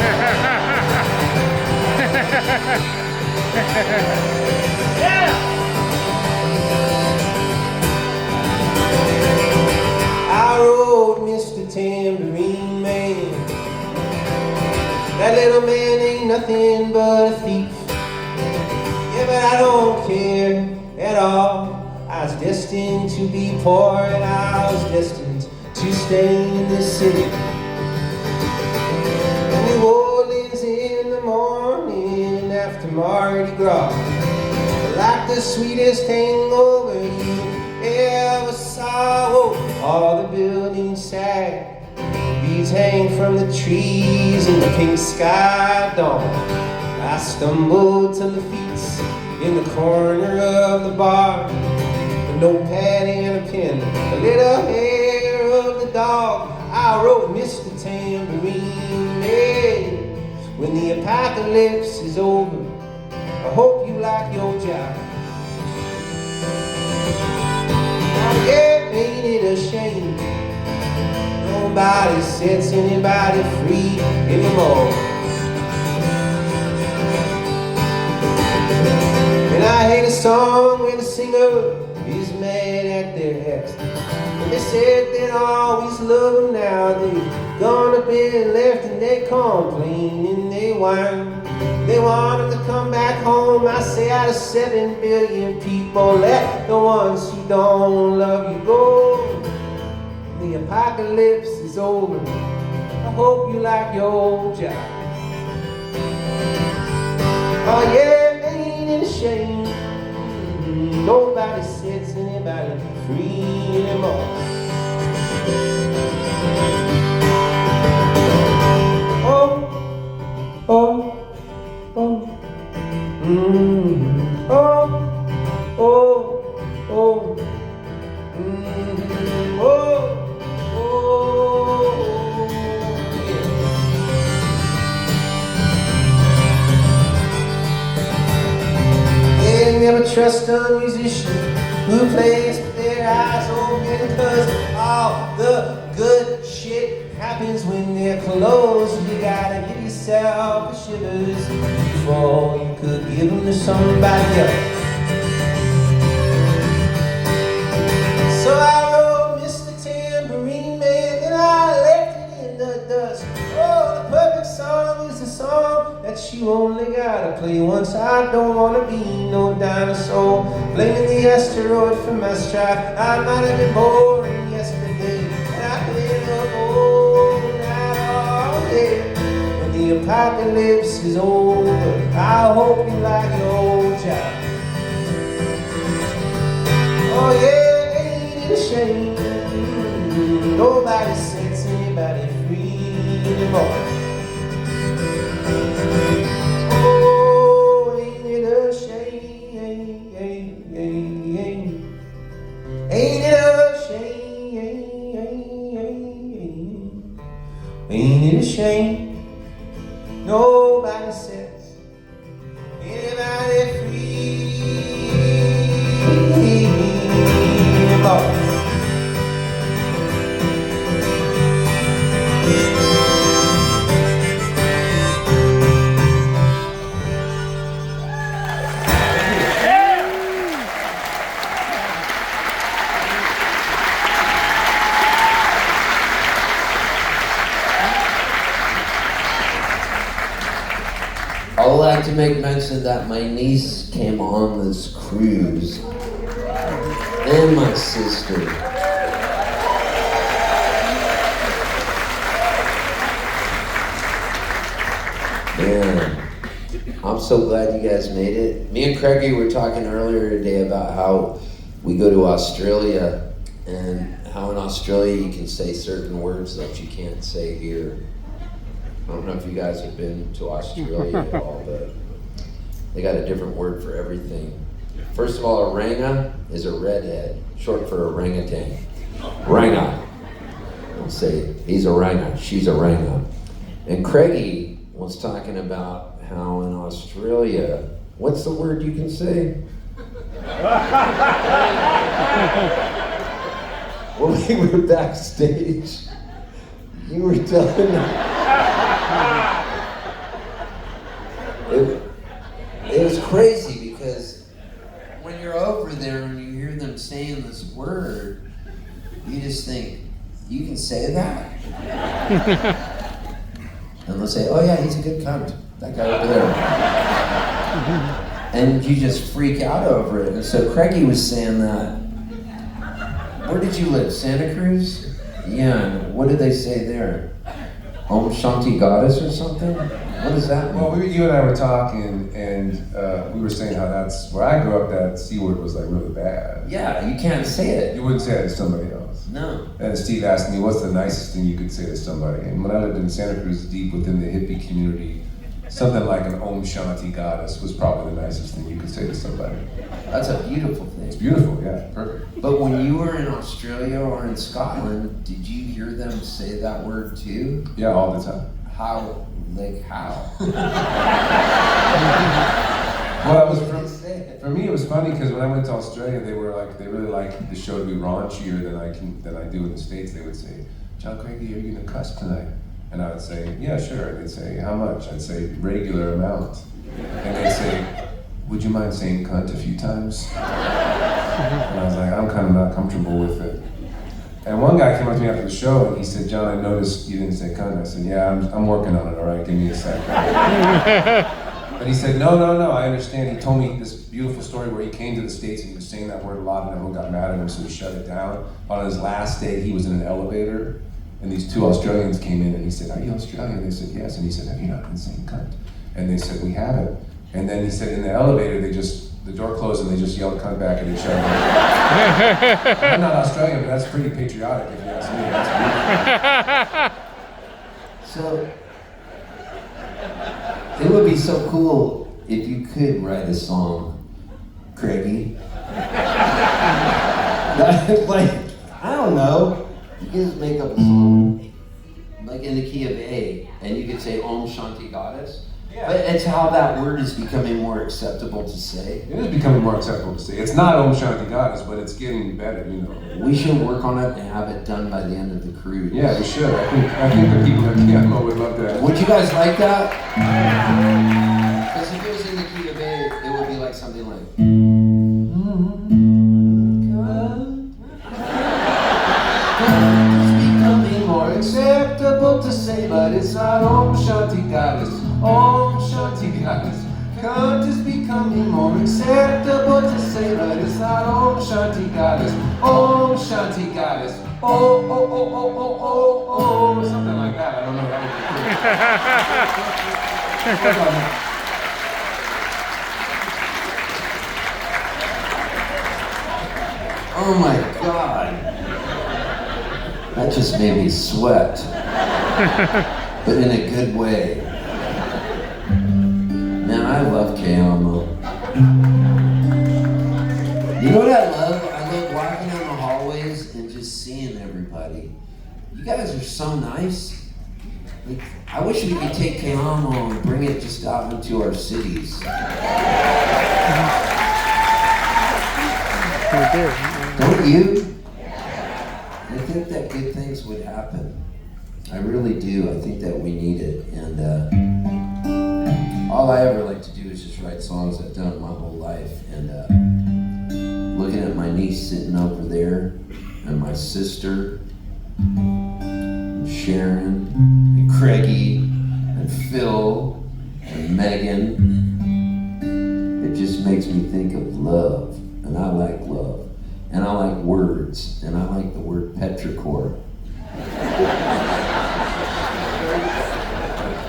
Yeah! I rode Mr. Tambourine Man. That little man ain't nothing but a thief. Yeah, but I don't care at all. I was destined to be poor and I was destined to stay in this city. In New Orleans in the morning after Mardi Gras, like the sweetest hangover you ever saw. All the buildings sag, beads hang from the trees in the pink sky dawn. I stumbled to the feet in the corner of the bar, a notepad and a pen, a little hair of the dog. I wrote Mr. Tambourine Man. When the apocalypse is over, I hope you like your job. Yeah, ain't it a shame? Nobody sets anybody free anymore. And I hate to song where the singer is mad at their ex. And they said they'd always love him, now they've gone up and left and they complain and they whine. They want him to come back home. I say out of 7 billion people, let the ones who don't love you go. The apocalypse is over. I hope you like your old job. Oh yeah, ain't it a shame? Nobody sets anybody free anymore. Oh, oh. Oh, oh, oh, oh, yeah. They never trust a musician who plays with their eyes open, 'cause all the good shit happens when they're closed. You gotta give yourself the shivers before you could give them to somebody else. So I wrote Mr. Tambourine Man and I left it in the dust. Oh, the perfect song is the song that you only gotta play once. I don't wanna be no dinosaur, blaming the asteroid for my strife. I might have been boring yesterday, and I've been up all night all day. When the apocalypse is over, I hope you like your old job. Oh yeah, ain't it a shame? Nobody sets anybody free anymore. Oh, ain't it a shame? Ain't it a shame? Ain't it a shame? Nobody sets anybody free anymore. I would like to make mention that my niece came on this cruise, and my sister. Man, I'm so glad you guys made it. Me and Craigie were talking earlier today about how we go to Australia and how in Australia you can say certain words that you can't say here. I don't know if you guys have been to Australia at all, but they got a different word for everything. First of all, oranga is a redhead, short for orangutan. Ranga. Don't say he's a ranga, she's a ranga. And Craigie was talking about how in Australia, what's the word you can say? When we were backstage, you were telling me. It was crazy because when you're over there and you hear them saying this word, you just think, you can say that? And they'll say, oh yeah, he's a good cunt, that guy over there. And you just freak out over it. And so Craigie was saying that, where did you live, Santa Cruz? Yeah, and what did they say there? Om Shanti Goddess or something? What does that mean? Well, you and I were talking, and we were saying how that's where I grew up. That C word was like really bad. Yeah, you can't say it. You wouldn't say it to somebody else. No. And Steve asked me, "What's the nicest thing you could say to somebody?" And when I lived in Santa Cruz, deep within the hippie community, something like an Om Shanti Goddess was probably the nicest thing you could say to somebody. That's a beautiful thing. It's beautiful, yeah, perfect. But when you were in Australia or in Scotland, did you hear them say that word too? Yeah, all the time. How? Like how? Well, for me, it was funny because when I went to Australia, they really liked the show to be raunchier than I do in the States. They would say, "John Craigie, are you gonna cuss tonight?" And I would say, "Yeah, sure." And they'd say, "How much?" I'd say, "Regular amount." And they'd say, would you mind saying cunt a few times? And I was like, I'm kind of not comfortable with it. And one guy came up to me after the show and he said, John, I noticed you didn't say cunt. I said, yeah, I'm working on it, all right, give me a second. But he said, no, I understand. He told me this beautiful story where he came to the States and he was saying that word a lot and everyone got mad at him, so he shut it down. On his last day, he was in an elevator and these two Australians came in and he said, are you Australian? They said, yes. And he said, have you not been saying cunt? And they said, we haven't. And then he said, in the elevator, the door closed and they just yelled cunt back at each other. I'm not Australian, but that's pretty patriotic if you ask me. That's So, it would be so cool if you could write a song, Craigie. Like, I don't know. You can just make up a song, like in the key of A, and you could say Om Shanti Goddess. Yeah. But it's how that word is becoming more acceptable to say. It is becoming more acceptable to say. It's not Om Shanti Goddess, but it's getting better, you know. We should work on it and have it done by the end of the cruise. Yeah, we should. I think the people at Cayamo would love that. Would you guys like that? Because if it was in the key of A, it would be like something like. It's becoming more acceptable to say, but it's not Om Shanti Goddess. Om Shanti Goddess. Cunt is becoming more acceptable to say, but it's not Om Shanti Goddess. Om Shanti Goddess. Oh, oh, oh, oh, oh, oh, oh. Something like that. I don't know. That would be cool. Oh my God. That just made me sweat. But in a good way. Man, I love Cayamo. You know what I love? I love walking down the hallways and just seeing everybody. You guys are so nice. Like, I wish we could take Cayamo and bring it just out into our cities. Don't you? I think that good things would happen. I really do. I think that we need it. And all I ever like to do is just write songs. I've done it my whole life. And looking at my niece sitting over there, and my sister, and Sharon, and Craigie, and Phil, and Megan, it just makes me think of love. And I like love. And I like words. And I like the word Petricore.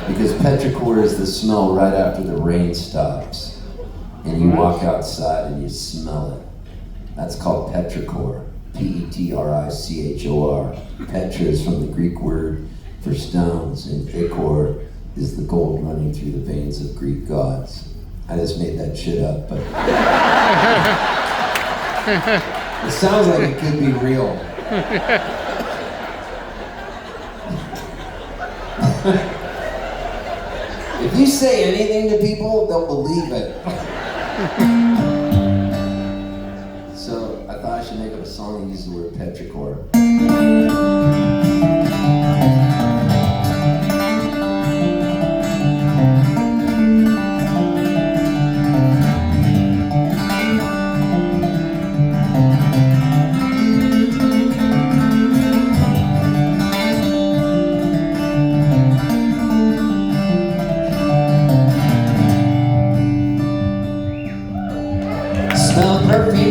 Because Petricore is the smell right after the rain stops. And you walk outside and you smell it. That's called Petricore. Petrichor. Petra is from the Greek word for stones. And ichor is the gold running through the veins of Greek gods. I just made that shit up, but... It sounds like it could be real. If you say anything to people, they'll believe it. So I thought I should make up a song and use the word Petricore.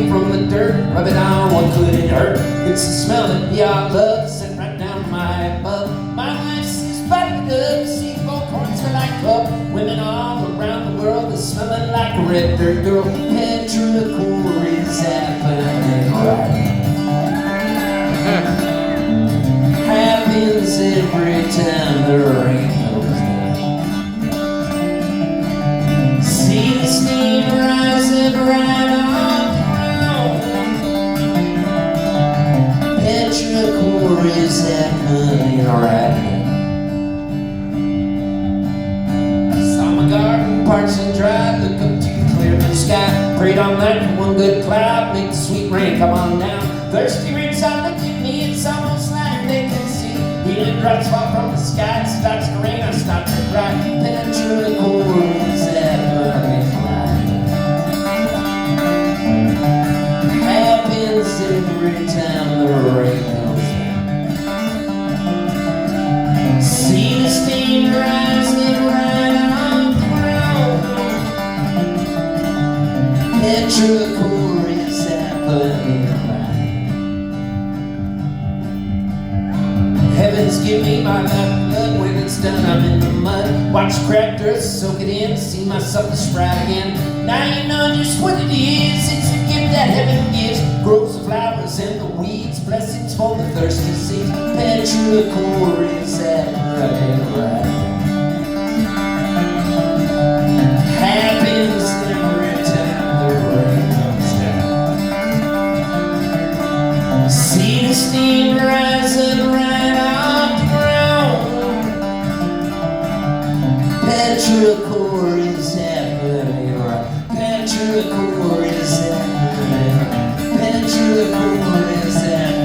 From the dirt, rub it on, what could it hurt? It's the smell that we all love, set right down my above. My life is buttered up, see 4 corners are like cup. Women all around the world are smelling like a red dirt girl. Petricore is happening right. Happens every time the rain comes down. See the steam rising right on. Petricore is happening right now. I saw my garden parts and dry, look up to the clear blue sky. Prayed all night for one good cloud, make the sweet rain come on down. Thirsty rains out, look at me, it's almost like they can see. Healing drops fall from the sky, it starts to rain, I start to cry. Petricore is happening right now. Petricore is happening right. Heavens give me my left blood. When it's done, I'm in the mud. Watch crack dress, soak it in. See myself as right again. Now you know just what it is. It's a gift that heaven gives. Grows the flowers and the weeds. Blessings for the thirsty seeds. Petricore is happening right. Happens every time the rain comes down. See the steam rising right off the ground. Petricore is happening right. Petricore is happening right. Petricore is happening.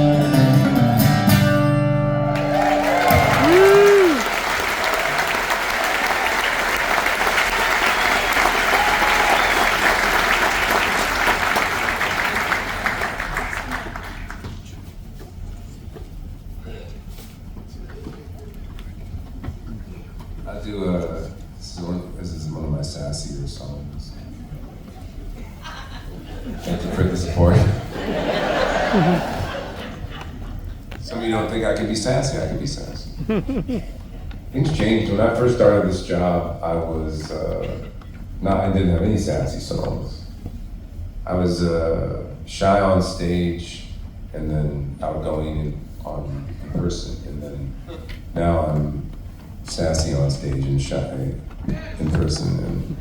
This is one of my sassier songs. Thank you for the support. Some of you don't think I can be sassy. I can be sassy. Things changed. When I first started this job, I didn't have any sassy songs. I was shy on stage and then outgoing in person, and then now I'm sassy on stage and shy in person.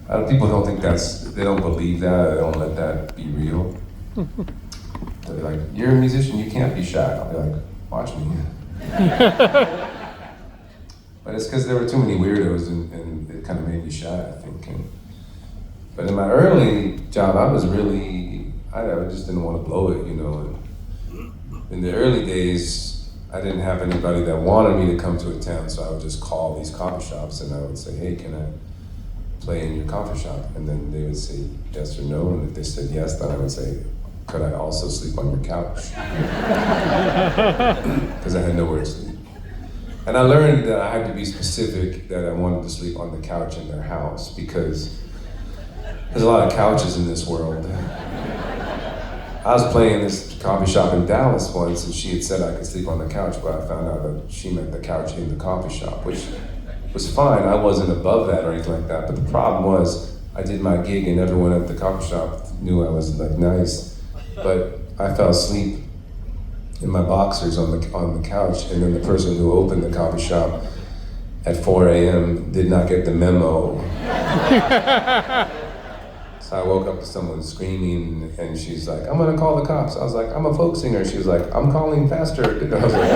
And people don't think they don't believe that, they don't let that be real. They're like, you're a musician, you can't be shy. I'll be like, watch me. But it's because there were too many weirdos and it kind of made me shy, I think. But in my early job, I just didn't want to blow it, you know. And in the early days, I didn't have anybody that wanted me to come to a town, so I would just call these coffee shops and I would say, hey, can I play in your coffee shop? And then they would say yes or no, and if they said yes, then I would say, could I also sleep on your couch? Because I had nowhere to sleep. And I learned that I had to be specific that I wanted to sleep on the couch in their house, because there's a lot of couches in this world. I was playing in this coffee shop in Dallas once, and she had said I could sleep on the couch, but I found out that she meant the couch in the coffee shop, which was fine. I wasn't above that or anything like that, but the problem was I did my gig and everyone at the coffee shop knew I was like nice, but I fell asleep in my boxers on the couch, and then the person who opened the coffee shop at 4 a.m. did not get the memo. So I woke up to someone screaming, and she's like, I'm gonna call the cops. I was like, I'm a folk singer. She was like, I'm calling faster. I was like,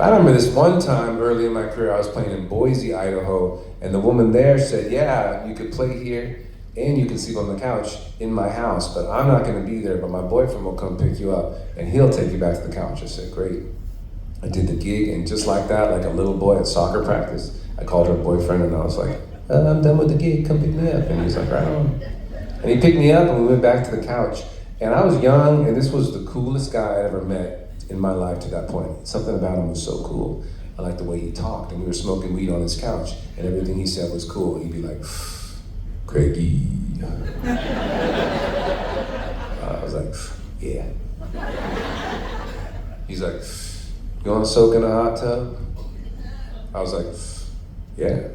I remember this one time early in my career, I was playing in Boise, Idaho, and the woman there said, yeah, you could play here and you can sleep on the couch in my house, but I'm not gonna be there, but my boyfriend will come pick you up and he'll take you back to the couch. I said, great. I did the gig, and just like that, like a little boy at soccer practice, I called her boyfriend and I was like, I'm done with the gig, come pick me up. And he was like, right on. And he picked me up and we went back to the couch. And I was young, and this was the coolest guy I ever met in my life to that point. Something about him was so cool. I liked the way he talked, and we were smoking weed on his couch, and everything he said was cool. He'd be like, Craigie. I was like, yeah. He's like, you wanna soak in a hot tub? I was like, yeah.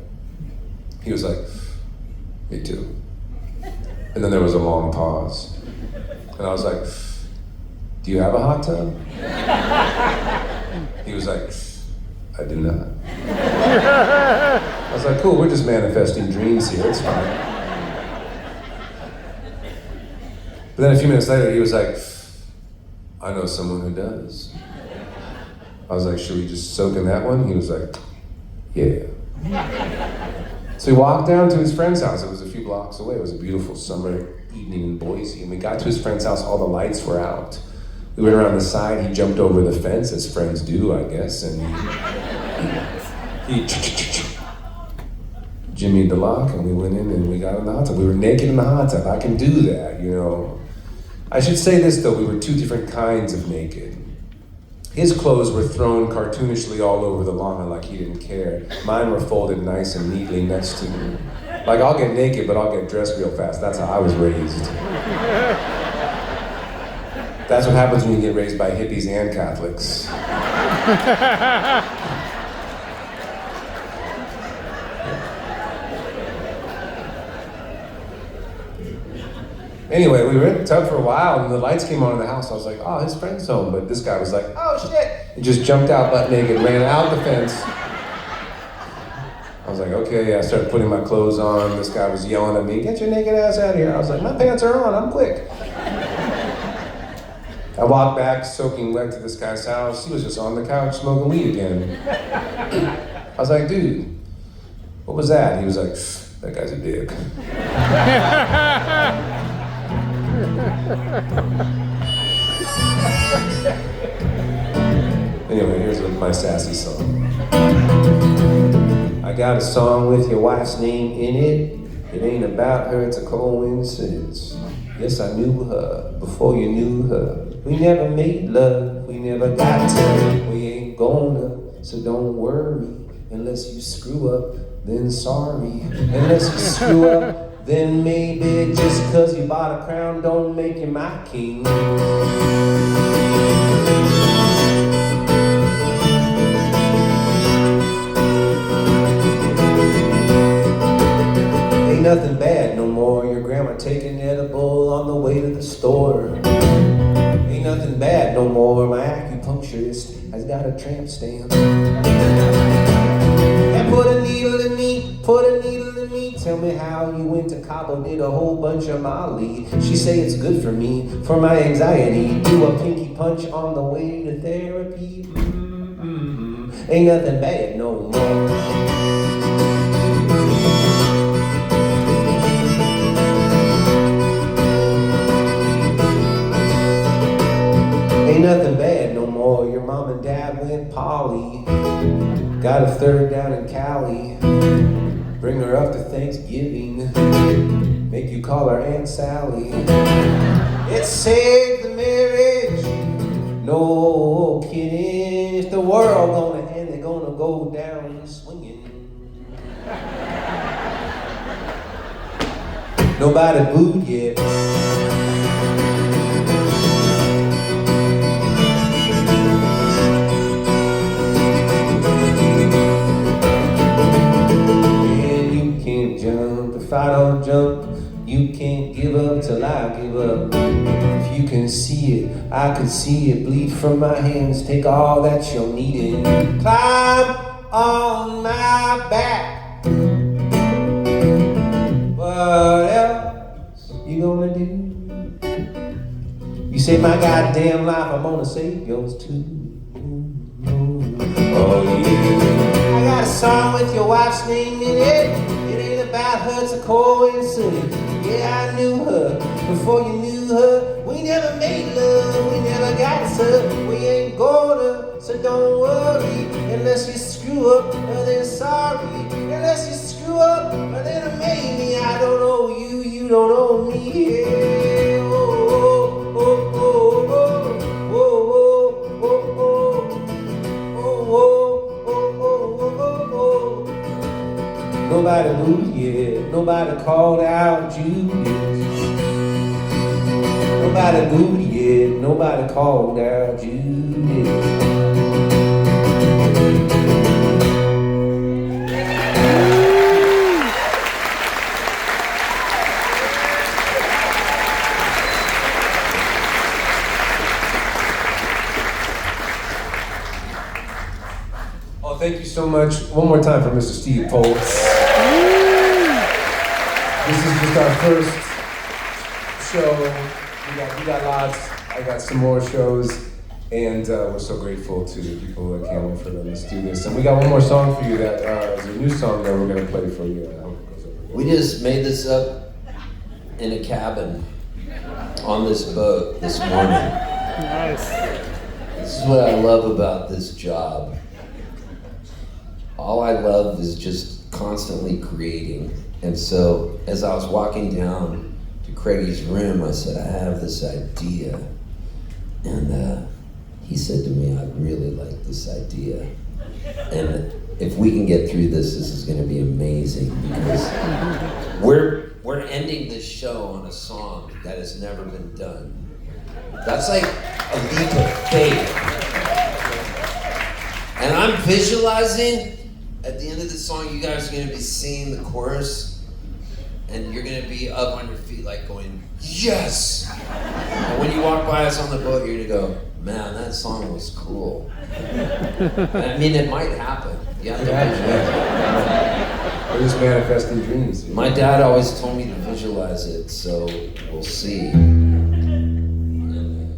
He was like, me too. And then there was a long pause. And I was like, do you have a hot tub? He was like, I do not. I was like, cool, we're just manifesting dreams here, it's fine. But then a few minutes later, he was like, I know someone who does. I was like, should we just soak in that one? He was like, yeah. So we walked down to his friend's house. It was a few blocks away. It was a beautiful summer evening in Boise. And we got to his friend's house, all the lights were out. We went around the side, he jumped over the fence, as friends do, I guess, and he jimmied the lock, and we went in and we got in the hot tub. We were naked in the hot tub. I can do that, you know. I should say this though, we were two different kinds of naked. His clothes were thrown cartoonishly all over the lawn like he didn't care. Mine were folded nice and neatly next to me. Like, I'll get naked, but I'll get dressed real fast. That's how I was raised. That's what happens when you get raised by hippies and Catholics. Anyway, we were in the tub for a while, and the lights came on in the house. I was like, oh, his friend's home. But this guy was like, oh, shit. He just jumped out butt naked, ran out the fence. I was like, okay. I started putting my clothes on. This guy was yelling at me, get your naked ass out of here. I was like, my pants are on, I'm quick. I walked back, soaking wet, to this guy's house. He was just on the couch smoking weed again. I was like, dude, what was that? He was like, that guy's a dick. Anyway, here's my sassy song. I got a song with your wife's name in it. It ain't about her, it's a coincidence. Yes, I knew her before you knew her. We never made love, we never got to. We ain't gonna, so don't worry. Unless you screw up, then sorry. Unless you screw up, then maybe. Just cause you bought a crown don't make you my king. Ain't nothing bad no more. Your grandma taking edible on the way to the store. Ain't nothing bad no more. My acupuncturist has got a tramp stamp. And put a needle in me, put a needle in me. Tell me how you went to Cabo, did a whole bunch of Molly. She say it's good for me, for my anxiety. Do a pinky punch on the way to therapy. Ain't nothing bad no more. Ain't nothing bad no more. Your mom and dad went poly. Got a third down in Cali. Bring her up to Thanksgiving. Make you call her Aunt Sally. It saved the marriage. No kidding. If the world gonna end, they're gonna go down swinging. Nobody booed yet. If I don't jump, you can't give up till I give up. If you can see it, I can see it. Bleed from my hands, take all that you're needing. Climb on my back. What else you gonna do? You save my goddamn life, I'm gonna save yours too. Oh yeah. I got a song with your wife's name in it. About her, it's a coincidence. Yeah, I knew her before you knew her. We never made love, we never got to. We ain't gonna, so don't worry. Unless you screw up, then sorry. Unless you screw up, then maybe I don't owe you, you don't owe me. Yeah. Oh, oh, oh, oh, oh, oh, oh, oh, oh. Nobody moved yet, nobody called out Judas. Nobody moved yet, nobody called out Judas. Oh, thank you so much. One more time for Mr. Steve Poltz. This is just our first show. We got lots. I got some more shows, and we're so grateful to the people at Cayamo for letting us do this. And we got one more song for you that is a new song that we're gonna play for you. I hope it goes over well. We just made this up in a cabin on this boat this morning. Nice. This is what I love about this job. All I love is just constantly creating. And so as I was walking down to Craigie's room, I said, I have this idea. And he said to me, I really like this idea. And if we can get through this, this is gonna be amazing because we're ending this show on a song that has never been done. That's like a leap of faith. And I'm visualizing at the end of the song, you guys are gonna be singing the chorus and you're gonna be up on your feet like going, yes! And when you walk by us on the boat, you're gonna go, man, that song was cool. I mean, it might happen. You have to visualize We're just manifesting dreams. it. My dad always told me to visualize it, so we'll see. And,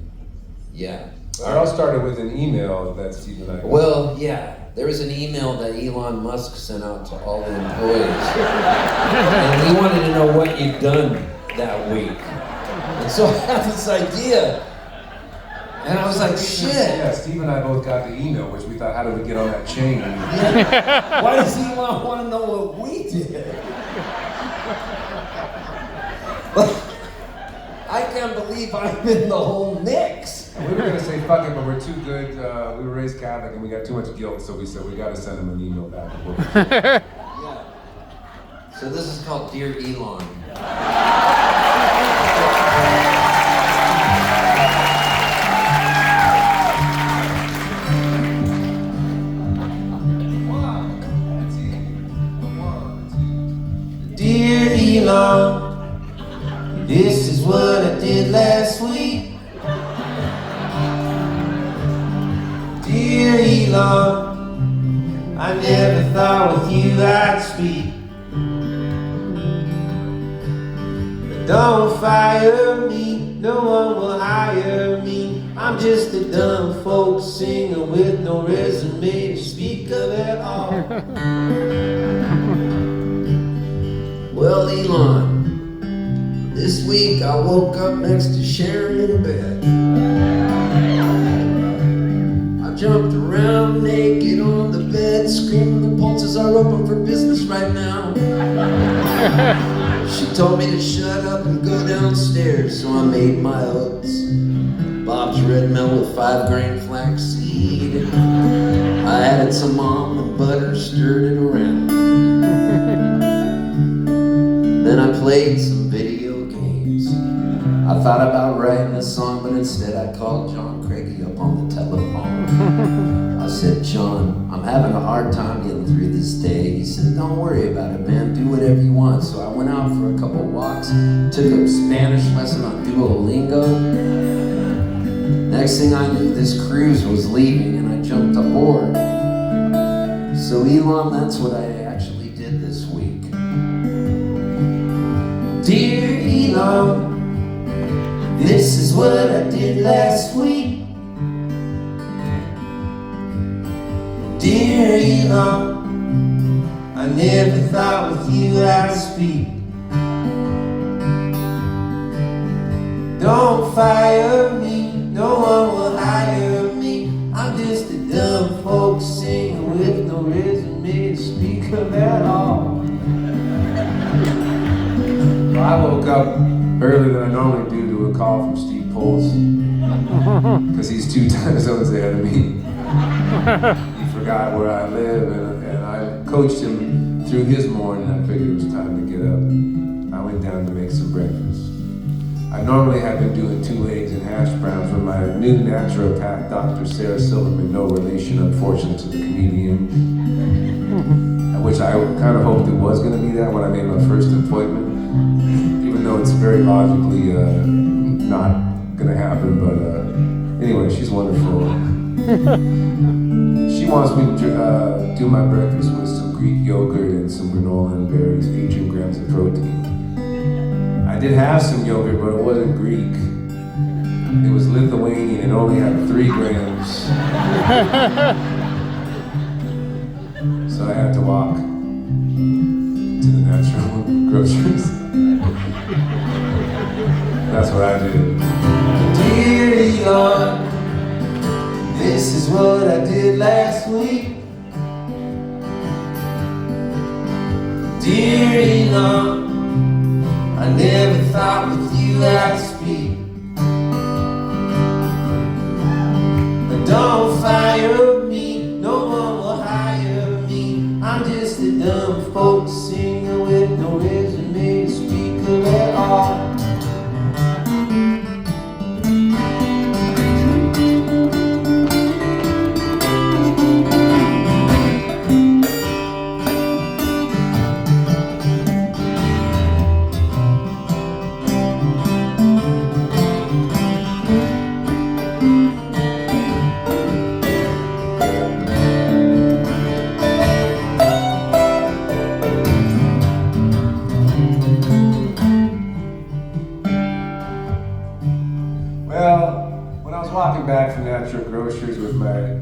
yeah. It all started with an email that Steve and I got. Well, yeah. There was an email that Elon Musk sent out to all the employees. And he wanted to know what you'd done that week. And so I had this idea. And I was like, shit. Yeah, Steve and I both got the email, which we thought, how do we get on that chain? Yeah. Why does Elon want to know what we did? I can't believe I'm in the whole mix. We were gonna say fuck it, but we're too good. We were raised Catholic and we got too much guilt, so we said we gotta send him an email back and forth. Yeah. So this is called Dear Elon. Dear Elon, this is what I did last week. Dear Elon, I never thought with you I'd speak. But don't fire me, no one will hire me. I'm just a dumb folk singer with no resume to speak of at all. Well, Elon, this week I woke up next to Sharon in bed. I jumped around naked on the bed, screaming the Poltzes are open for business right now. She told me to shut up and go downstairs, so I made my oats. Bob's red mill with 5-grain flaxseed. I added some almond butter, stirred it around. Then I played some video games. I thought about writing a song, but instead I called John Craigie up on the telephone. I said, John, I'm having a hard time getting through this day. He said, don't worry about it, man. Do whatever you want. So I went out for a couple walks, took a Spanish lesson on Duolingo. Next thing I knew, this cruise was leaving and I jumped aboard. So Elon, that's what I actually did this week. Dear Elon, this is what I did last week. Dear Elon, I never thought with you I'd speak. Don't fire me, no one will hire me. I'm just a dumb folk singer with no resume to speak of at all. I woke up earlier than I normally do to a call from Steve Poltz, because he's 2 time zones ahead of me. He forgot where I live, and I coached him through his morning. I figured it was time to get up. I went down to make some breakfast. I normally have been doing 2 eggs and hash browns with my new naturopath, Dr. Sarah Silverman, no relation, unfortunately, to the comedian, which I kind of hoped it was going to be that when I made my first appointment. Even though it's very logically not gonna happen, but anyway, she's wonderful. She wants me to do my breakfast with some Greek yogurt and some granola and berries, 18 grams of protein. I did have some yogurt, but it wasn't Greek. It was Lithuanian and only had 3 grams. So I had to walk to the natural groceries. That's what I did. Dear Elon, this is what I did last week. Dear Elon, I never thought with you I'd speak. But dumb folk singer with no resume speaker at all. Walking back from Natural Grocers with my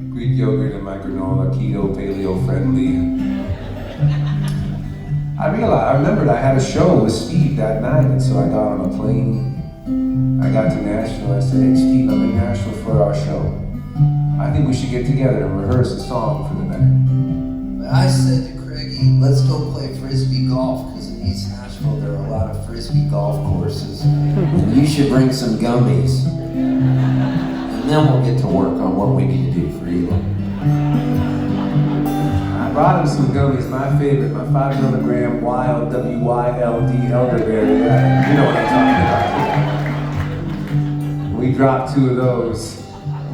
Greek yogurt and my granola, keto, paleo friendly. I remembered I had a show with Steve that night, and so I got on a plane. I got to Nashville. I said, "Hey Steve, I'm in Nashville for our show. I think we should get together and rehearse a song for the night." I said to Craigie, "Let's go play frisbee golf, because in East Nashville there are a lot of frisbee golf courses. And you should bring some gummies. And then we'll get to work on what we need to do for Elon." I brought him some gummies, my favorite, my 5 milligram wild WYLD elderberry. You know what I'm talking about. We dropped 2 of those.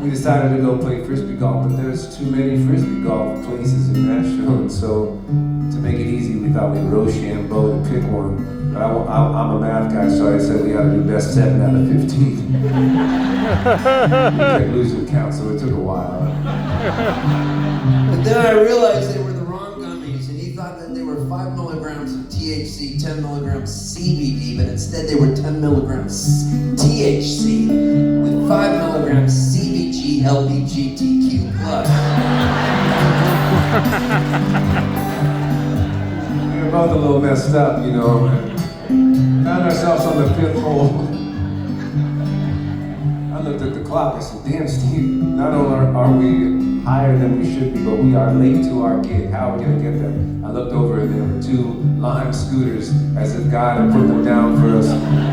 We decided to go play frisbee golf, but there's too many frisbee golf places in Nashville, and so to make it easy, we thought we'd Rochambeau to pick one. But I'm a math guy, so I said we ought to do best 7 out of 15. We kept losing count, so it took a while. But then I realized they were the wrong gummies, and he thought that they were 5 milligrams of THC, 10 milligrams CBD, but instead they were 10 milligrams THC with 5 milligrams CBG LGBTQ+. We were both a little messed up, you know. Found ourselves on the 5th hole. I looked at the clock, I said, "Damn, Steve, not only are we higher than we should be, but we are late to our gig. How are we gonna get there?" I looked over and there were 2 Lime scooters, as if God had put them down for us.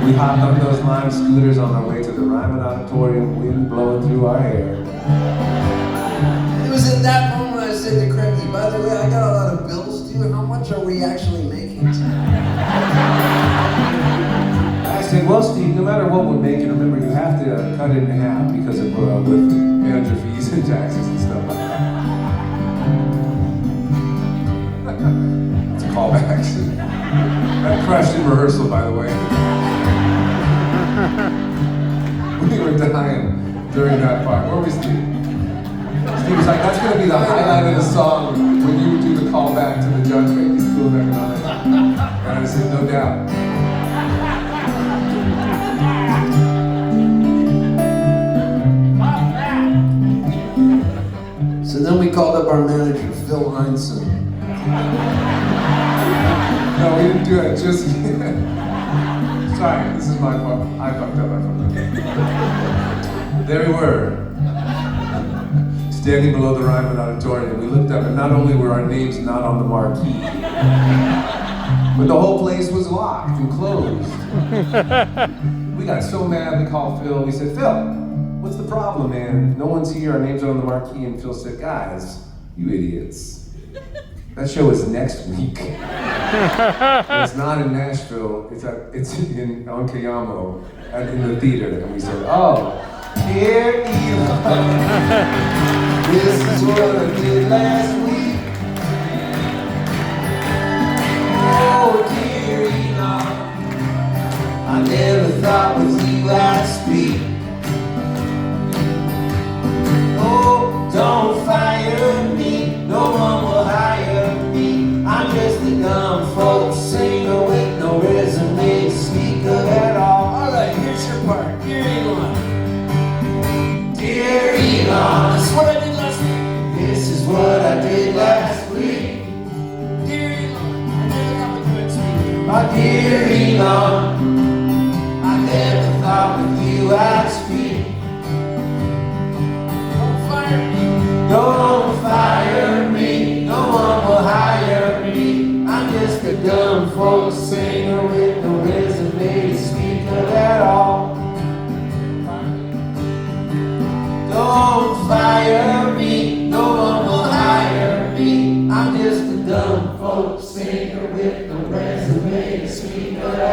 We hopped on those Lime scooters on our way to the Ryman Auditorium, wind blowing through our hair. It was at that moment I said to Craigie, "By the way, I got a lot of bills due. How much are we actually making tonight?" I said, "Well, Steve, no matter what we're making, remember you have to cut it in half because of with manager fees and taxes and stuff like that." It's a callback. That crushed in rehearsal, by the way. We were dying during that part. Where was Steve? Steve was like, "That's going to be the highlight of the song when you do the callback to the John Craigie School of Economics." And I said, "No doubt." So then we called up our manager, Phil Heinsohn. No, we didn't do it. Just sorry, this is my fault. I fucked up. There we were, standing below the Ryman Auditorium. We looked up, and not only were our names not on the marquee, but the whole place was locked and closed. We got so mad. We called Phil. We said, "Phil, what's the problem, man? No one's here. Our names are on the marquee." And Phil said, "Guys, you idiots. That show is next week. And it's not in Nashville. It's on Cayamo in the theater." And we said, "Oh, dear Elon, this is what I did last week. Oh, dear Elon, I never thought with you I'd speak. Oh, don't fire me, no one will hire me. I'm just a dumb folk singer with no resume speaker at all." All right, here's your part. Dear Elon. Dear Elon, This is what I did last week. this is what I did last week. Dear Elon, I never thought we could speak. My dear Elon, I never thought with you I'd speak. Don't fire me. Don't fire me, no one will hire me. I'm just a dumb folk singer with no resume speaker at all. Don't fire me, no one will hire me. I'm just a dumb folk folk singer with no resume to speak of.